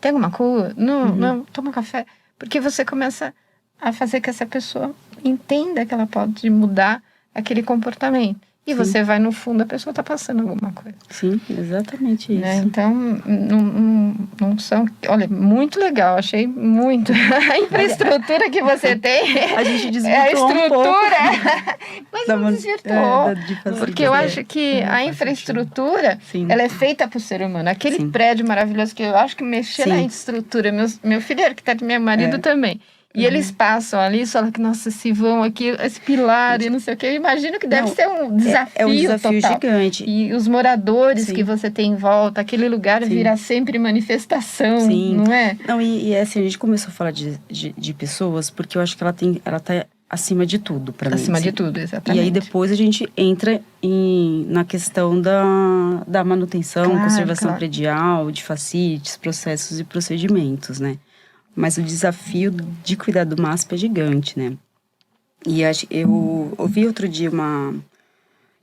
Tem alguma coisa? Não, toma café. Porque você começa a fazer que essa pessoa entenda que ela pode mudar aquele comportamento. E você vai no fundo, a pessoa está passando alguma coisa. Sim, exatamente isso. Né? Então, não são... Olha, muito legal, achei muito. A infraestrutura que você tem... A gente desvirtuou a estrutura. Mas não desvirtuou. Porque eu acho que a infraestrutura, ela é feita para o ser humano. Aquele prédio maravilhoso que eu acho que mexer na estrutura. Meu filho é arquiteto, meu marido também. E eles passam ali e falam que, nossa, se vão aqui, esse pilar e não sei o quê. Eu imagino que deve ser um desafio É um desafio total. Gigante. E os moradores que você tem em volta, aquele lugar vira sempre manifestação, não é? Não, e assim, a gente começou a falar de pessoas porque eu acho que ela tá acima de tudo para mim. Acima de tudo, exatamente. E aí depois a gente entra na questão da manutenção, conservação predial, de facilities, processos e procedimentos, né? Mas o desafio de cuidar do MASP é gigante, né? E eu ouvi outro dia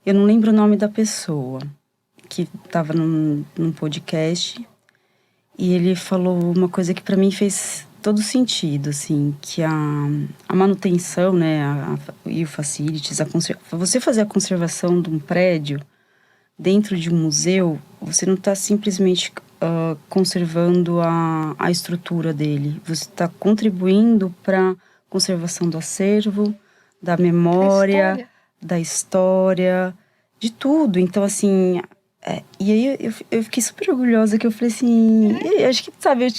eu não lembro o nome da pessoa, que estava num podcast, e ele falou uma coisa que para mim fez todo sentido, assim, que a manutenção, né, e o facilities, você fazer a conservação de um prédio dentro de um museu, você não está simplesmente conservando a estrutura dele. Você está contribuindo para a conservação do acervo, da memória, da história, de tudo. Então, assim... e aí eu fiquei super orgulhosa, que eu falei assim... Acho que, sabe...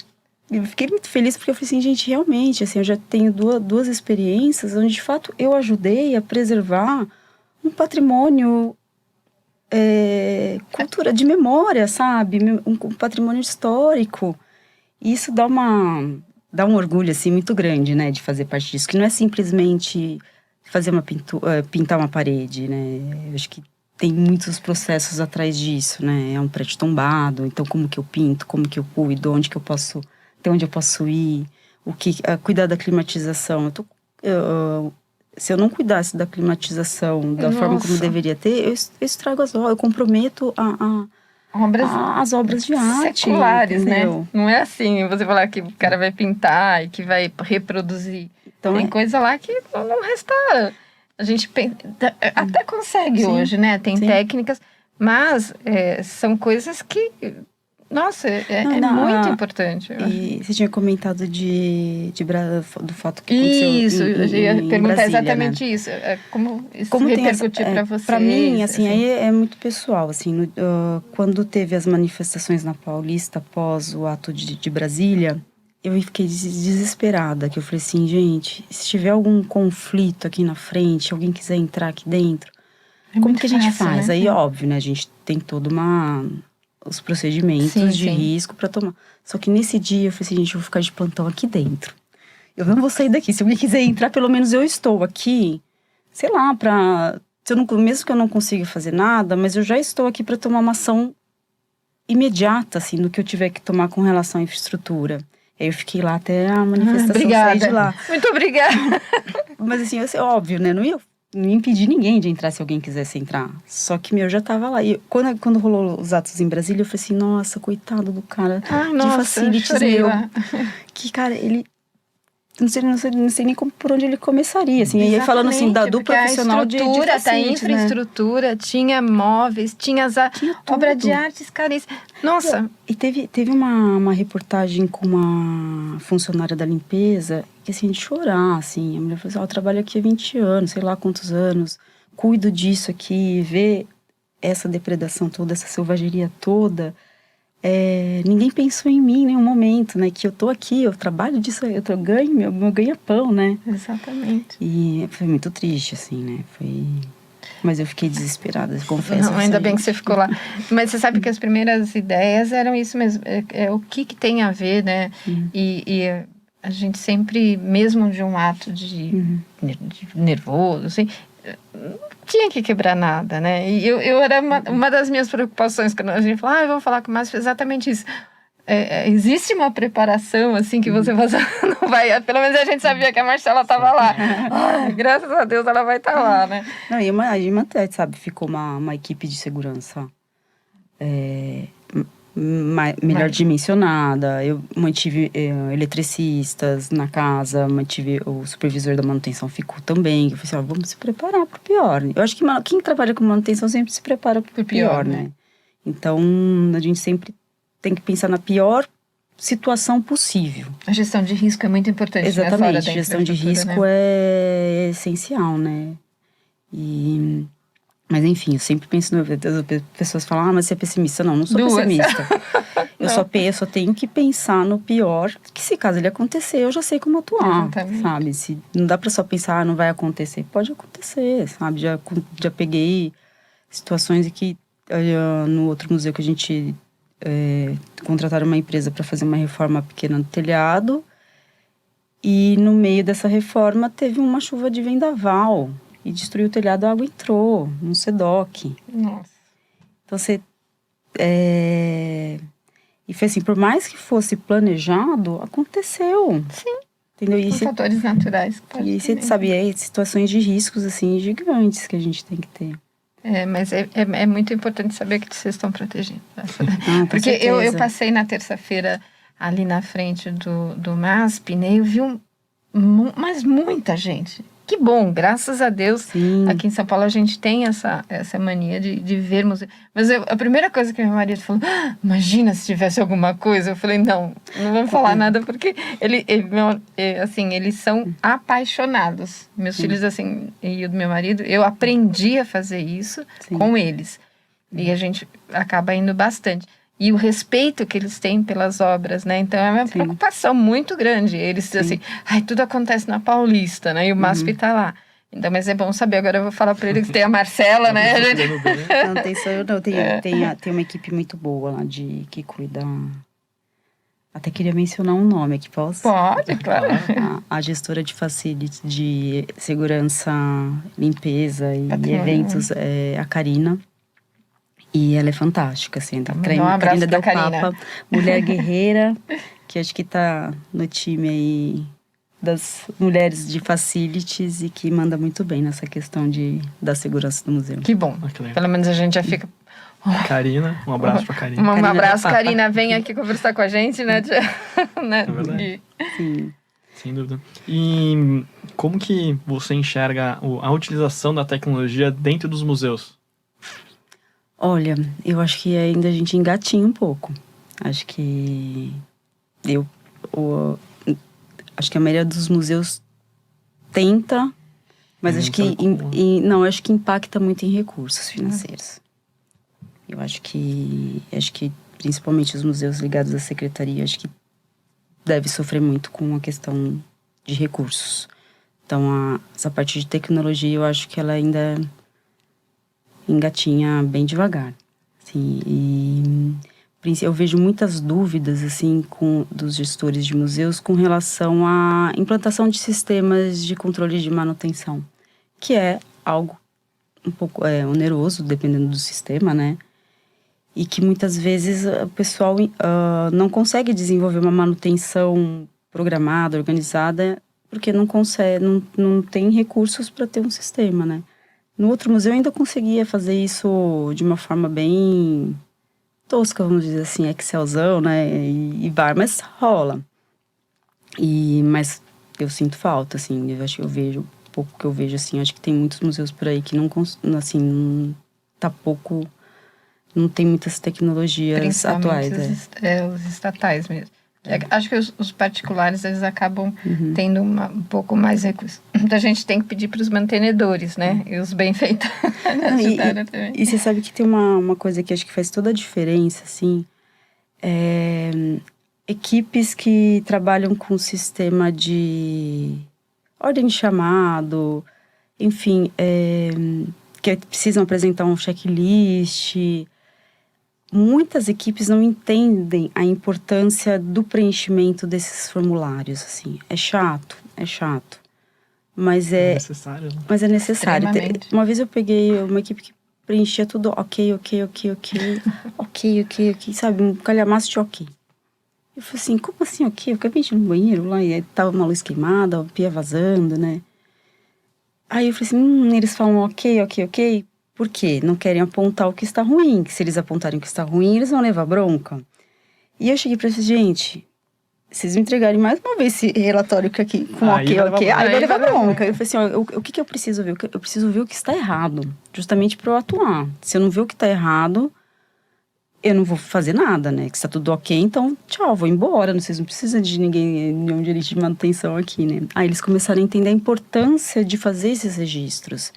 Eu fiquei muito feliz porque eu falei assim, gente, realmente, assim, eu já tenho duas experiências onde, de fato, eu ajudei a preservar um patrimônio... cultura de memória, sabe? Um patrimônio histórico. E isso dá um orgulho, assim, muito grande, né? De fazer parte disso. Que não é simplesmente fazer pintar uma parede, né? Eu acho que tem muitos processos atrás disso, né? É um prédio tombado, então como que eu pinto, como que eu cuido, até onde eu posso ir, cuidar da climatização. Se eu não cuidasse da climatização da forma como deveria ter, eu estrago as obras, eu comprometo as obras de arte. Seculares, entendeu? Né? Não é assim, você falar que o cara vai pintar e que vai reproduzir. Então, tem coisa lá que não resta... A gente até consegue hoje, né? Tem técnicas, mas são coisas que... Nossa, muito importante. E você tinha comentado do fato que aconteceu isso, eu ia perguntar Brasília, exatamente, né? Isso. Como repercutiu para vocês? Para mim, assim, aí é muito pessoal. Assim, quando teve as manifestações na Paulista após o ato de Brasília, eu fiquei desesperada. Que eu falei assim, gente, se tiver algum conflito aqui na frente, alguém quiser entrar aqui dentro, como que a gente faz? Né? Aí, óbvio, né? A gente tem toda os procedimentos de risco para tomar. Só que nesse dia eu falei assim, gente, eu vou ficar de plantão aqui dentro. Eu não vou sair daqui. Se alguém quiser entrar, pelo menos eu estou aqui, sei lá, mesmo que eu não consiga fazer nada, mas eu já estou aqui para tomar uma ação imediata, assim, no que eu tiver que tomar com relação à infraestrutura. Aí eu fiquei lá até a manifestação sair de lá. Muito obrigada. Mas assim, óbvio, né? Não ia impedir ninguém de entrar se alguém quisesse entrar. Só que, eu já tava lá. E quando rolou os atos em Brasília, eu falei assim, nossa, coitado do cara de facilities, que, cara, ele... Não sei nem por onde ele começaria, assim. E aí falando assim, do profissional de facilities, a infraestrutura, né? Tinha móveis, tinha obra de artes caríssimas. Nossa! E teve uma reportagem com uma funcionária da limpeza, que assim, de chorar, assim. A mulher falou assim, eu trabalho aqui há 20 anos, sei lá quantos anos, cuido disso aqui, essa depredação toda, essa selvageria toda, ninguém pensou em mim em nenhum momento, né? Que eu tô aqui, eu trabalho disso, eu ganho meu ganha-pão, né? Exatamente. E foi muito triste, assim, né? Mas eu fiquei desesperada, confesso. Não, ainda bem que você ficou lá. Mas você sabe que as primeiras ideias eram isso mesmo. O que tem a ver, né? E a gente sempre, mesmo de um ato de nervoso, assim, não tinha que quebrar nada, né? E eu era uma das minhas preocupações quando a gente falou, eu vou falar com o Márcio, foi exatamente isso. Existe uma preparação, assim, que você não vai... Pelo menos a gente sabia que a Marcela estava lá. Graças a Deus ela vai estar lá, né? Não, e a gente manteve, sabe? Ficou uma equipe de segurança melhor dimensionada. Eu mantive eletricistas na casa, mantive o supervisor da manutenção ficou também. Eu falei assim, vamos se preparar para o pior. Eu acho que quem trabalha com manutenção sempre se prepara para o pior, né? Então, a gente sempre tem que pensar na pior situação possível. A gestão de risco é muito importante. Exatamente, a gestão de risco, né? É essencial, né? Mas enfim, eu sempre penso, as pessoas falam, mas você é pessimista. Não sou pessimista. Eu só tenho que pensar no pior, que se caso ele acontecer, eu já sei como atuar. Exatamente. Sabe? Se não dá pra só pensar, não vai acontecer. Pode acontecer, sabe? Já peguei situações em que no outro museu que a gente contrataram uma empresa para fazer uma reforma pequena no telhado, e no meio dessa reforma teve uma chuva de vendaval e destruiu o telhado, a água entrou no SEDOC. Nossa. Então e foi assim, por mais que fosse planejado, aconteceu. Sim. Entendeu? Com fatores naturais. E você sabe, situações de riscos assim gigantes que a gente tem que ter. Mas é muito importante saber que vocês estão protegendo. Porque eu passei na terça-feira ali na frente do MASP, né? Eu vi mas muita gente. Que bom, graças a Deus. Sim. Aqui em São Paulo a gente tem essa mania de ver museu. Mas a primeira coisa que meu marido falou, imagina se tivesse alguma coisa. Eu falei, não vamos falar nada, porque eles são apaixonados. Meus filhos, assim, e o do meu marido, eu aprendi a fazer isso com eles. E a gente acaba indo bastante. E o respeito que eles têm pelas obras, né? Então, é uma preocupação muito grande. Eles dizem assim, tudo acontece na Paulista, né? E o MASP tá lá. Então, mas é bom saber. Agora eu vou falar para ele que tem a Marcela, né? Não, tem só eu, não. Tem uma equipe muito boa lá que cuida. Até queria mencionar um nome aqui, posso? Pode, claro. A gestora de facilities de segurança, limpeza e eventos, a Karina. E ela é fantástica, assim. Um abraço pra Karina. Mulher guerreira, que acho que tá no time aí das mulheres de facilities e que manda muito bem nessa questão da segurança do museu. Que bom. Pelo menos a gente já fica... Karina, um abraço pra Karina. Um abraço, Karina. Vem aqui conversar com a gente, né? É verdade. Sim. Sem dúvida. E como que você enxerga a utilização da tecnologia dentro dos museus? Olha, eu acho que ainda a gente engatinha um pouco. Acho que acho que a maioria dos museus tenta, mas acho que acho que impacta muito em recursos financeiros. Eu acho que principalmente os museus ligados à secretaria, acho que deve sofrer muito com a questão de recursos. Então, essa parte de tecnologia, eu acho que ela ainda engatinha bem devagar, assim, e eu vejo muitas dúvidas, assim, dos gestores de museus com relação à implantação de sistemas de controle de manutenção, que é algo um pouco oneroso, dependendo do sistema, né, e que muitas vezes o pessoal não consegue desenvolver uma manutenção programada, organizada, porque não tem recursos para ter um sistema, né. No outro museu eu ainda conseguia fazer isso de uma forma bem tosca, vamos dizer assim, Excelzão, né, e mas rola. Mas eu sinto falta, assim, eu vejo, pouco que eu vejo, assim, acho que tem muitos museus por aí que não tem muitas tecnologias atuais. Os estatais mesmo. Acho que os particulares, eles acabam tendo um pouco mais recursos. Então, a gente tem que pedir para os mantenedores, né? E os benfeitores ajudarem também. E você sabe que tem uma coisa que acho que faz toda a diferença, assim. Equipes que trabalham com o sistema de ordem de chamado, enfim, que precisam apresentar um checklist. Muitas equipes não entendem a importância do preenchimento desses formulários, assim. É chato, mas É necessário, né? mas é necessário. Extremamente. Uma vez eu peguei uma equipe que preenchia tudo ok, sabe? Um calhamaço de ok. Eu falei assim, como assim ok? Eu acabei de ir no banheiro lá e aí tava uma luz queimada, a pia vazando, né? Aí eu falei assim, eles falam ok. Por quê? Não querem apontar o que está ruim. Que se eles apontarem o que está ruim, eles vão levar bronca. E eu cheguei pra eles, gente, vocês me entregarem mais uma vez esse relatório aqui com ok, aí vai levar bronca. Eu falei assim, o que eu preciso ver? Eu preciso ver o que está errado, justamente para eu atuar. Se eu não ver o que está errado, eu não vou fazer nada, né? Que está tudo ok, então tchau, vou embora. Vocês não precisam de ninguém, nenhum gerente de manutenção aqui, né? Aí eles começaram a entender a importância de fazer esses registros.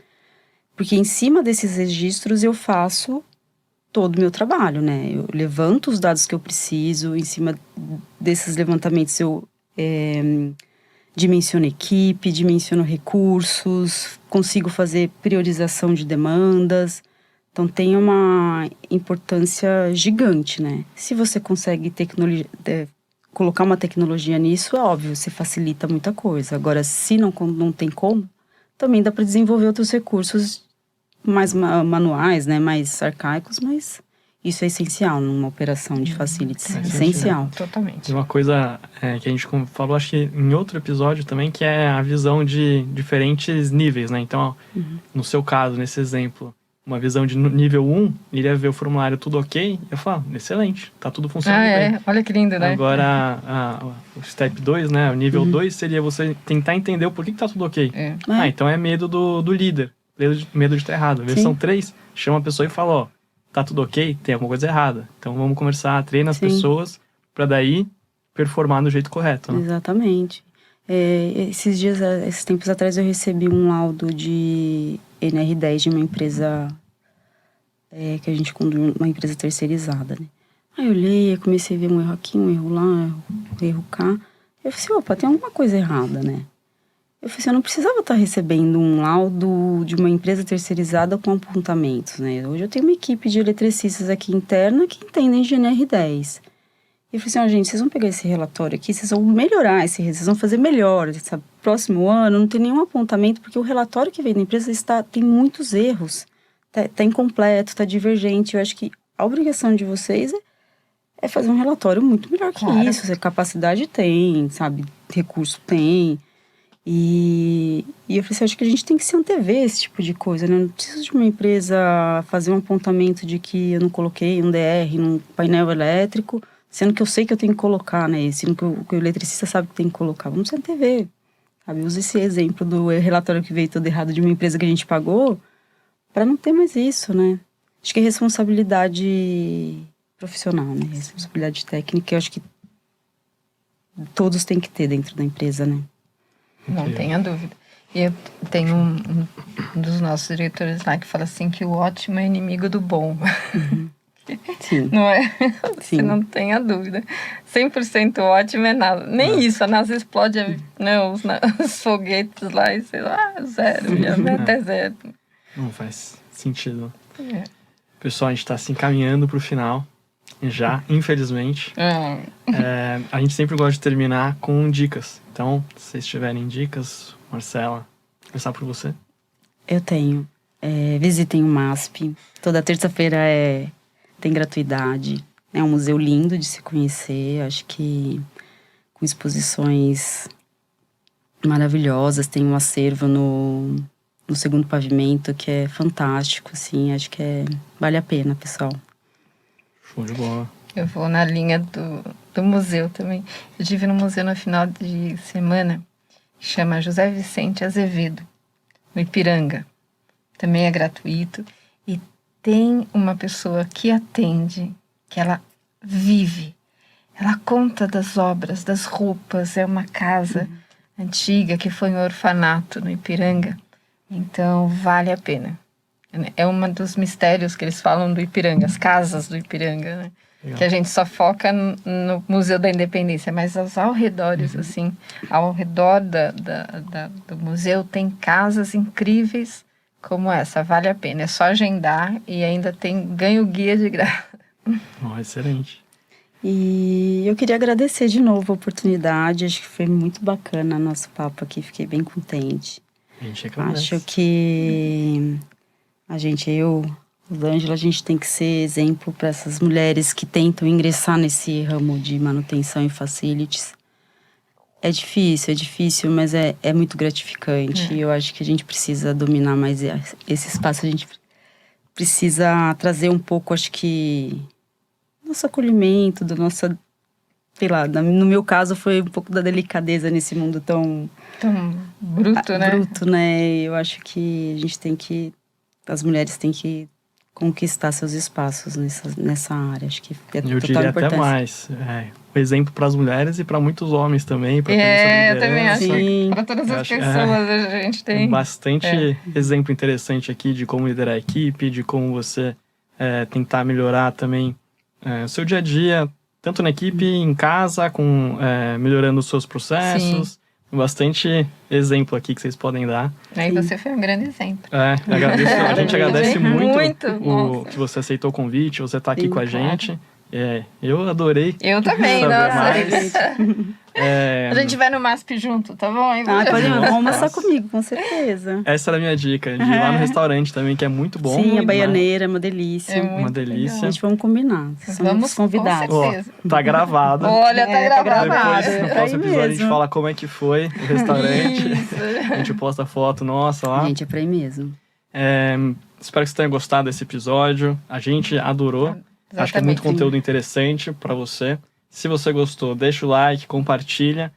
Porque em cima desses registros eu faço todo o meu trabalho, né? Eu levanto os dados que eu preciso, em cima desses levantamentos eu dimensiono equipe, dimensiono recursos, consigo fazer priorização de demandas. Então tem uma importância gigante, né? Se você consegue colocar uma tecnologia nisso, é óbvio, você facilita muita coisa. Agora, se não tem como, também dá para desenvolver outros recursos mais manuais, né, mais arcaicos, mas isso é essencial numa operação de facilities, essencial. Totalmente. E uma coisa que a gente falou, acho que em outro episódio também, que é a visão de diferentes níveis, né? Então, no seu caso, nesse exemplo, uma visão de nível 1, iria ver o formulário tudo ok, eu falo, excelente, tá tudo funcionando bem. Olha que lindo, né? Agora, o step 2, né, o nível 2 seria você tentar entender o porquê que tá tudo ok. Então é medo do líder. Medo de estar errado. A versão 3, chama a pessoa e fala, ó, tá tudo ok? Tem alguma coisa errada. Então vamos conversar, treina as pessoas para daí performar do jeito correto, né? Exatamente. Esses tempos atrás eu recebi um laudo de NR10 de uma empresa que a gente conduz, uma empresa terceirizada, né? Aí eu olhei, comecei a ver um erro aqui, um erro lá, um erro cá. Eu falei assim, opa, tem alguma coisa errada, né? Eu falei assim, eu não precisava estar recebendo um laudo de uma empresa terceirizada com apontamentos, né? Hoje eu tenho uma equipe de eletricistas aqui interna que entendem de NR10. E eu falei assim, gente, vocês vão pegar esse relatório aqui, vocês vão melhorar vocês vão fazer melhor, sabe? Próximo ano não tem nenhum apontamento, porque o relatório que vem da empresa tem muitos erros. Tá incompleto, tá divergente. Eu acho que a obrigação de vocês é fazer um relatório muito melhor que isso. Capacidade tem, sabe? Recurso tem. E eu falei assim, acho que a gente tem que se antever esse tipo de coisa, né? Não preciso de uma empresa fazer um apontamento de que eu não coloquei um DR num painel elétrico, sendo que eu sei que eu tenho que colocar, né? Sendo que o eletricista sabe que tem que colocar. Vamos se antever, sabe? Usa esse exemplo do relatório que veio todo errado de uma empresa que a gente pagou para não ter mais isso, né? Acho que é responsabilidade profissional, né? Responsabilidade técnica, eu acho que todos têm que ter dentro da empresa, né? Não tenha dúvida. E eu tenho um dos nossos diretores lá que fala assim que o ótimo é inimigo do bom. Sim. Não é? Sim. Você não tenha dúvida. 100% ótimo é nada. Nem isso, a NASA explode, né, os foguetes lá e sei lá, zero, já vai até zero. Não faz sentido. Pessoal, a gente tá se encaminhando pro final. Já, infelizmente. A gente sempre gosta de terminar com dicas. Então, se vocês tiverem dicas, Marcela, começar por você. Eu tenho. Visitem o MASP. Toda terça-feira tem gratuidade. É um museu lindo de se conhecer. Acho que com exposições maravilhosas. Tem um acervo no segundo pavimento que é fantástico, assim. Acho que vale a pena, pessoal. Show de bola. Eu vou na linha do museu também. Eu estive no museu no final de semana, que chama José Vicente Azevedo, no Ipiranga. Também é gratuito. E tem uma pessoa que atende, que ela vive Ela conta das obras, das roupas. É uma casa antiga que foi um orfanato no Ipiranga. Então, vale a pena. É um dos mistérios que eles falam do Ipiranga, as casas do Ipiranga, né? Legal. Que a gente só foca no Museu da Independência, mas aos arredores, assim, ao redor do museu tem casas incríveis como essa, vale a pena. É só agendar e ainda ganha o guia de graça. Excelente. E eu queria agradecer de novo a oportunidade, acho que foi muito bacana nosso papo aqui, fiquei bem contente. A gente agradece. Acho que Rosângela, a gente tem que ser exemplo para essas mulheres que tentam ingressar nesse ramo de manutenção e facilities. É difícil, mas é muito gratificante. Eu acho que a gente precisa dominar mais esse espaço. A gente precisa trazer um pouco, acho que, nosso acolhimento, do nosso, sei lá, no meu caso foi um pouco da delicadeza nesse mundo tão bruto, né? Bruto, né? Eu acho que as mulheres têm que conquistar seus espaços nessa área. Acho que é Eu diria até mais. O exemplo para as mulheres e para muitos homens também. Eu também acho que para todas as pessoas a gente tem. Bastante exemplo interessante aqui de como liderar a equipe, de como você tentar melhorar também o seu dia a dia, tanto na equipe, em casa, melhorando os seus processos. Sim. Bastante exemplo aqui que vocês podem dar. Aí você foi um grande exemplo. A gente agradece muito Nossa. que você aceitou o convite, você está aqui com a gente. Eu adorei. Eu também, saber nossa. mais. A gente vai no MASP junto, tá bom? Vamos almoçar comigo, com certeza. Essa era a minha dica, de ir lá no restaurante também, que é muito bom. Sim, a baianeira é uma delícia. Uma delícia. Legal. A gente vamos combinar. Vamos convidados. Com certeza. Tá gravado. Olha, tá gravado. Depois, no próximo episódio, a gente fala como é que foi o restaurante. A gente posta foto nossa lá. Gente, é pra ir mesmo. Espero que você tenha gostado desse episódio. A gente adorou. Exatamente. Acho que é muito conteúdo interessante para você. Se você gostou, deixa o like, compartilha.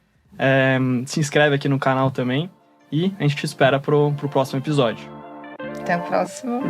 Se inscreve aqui no canal também. E a gente te espera pro próximo episódio. Até o próximo.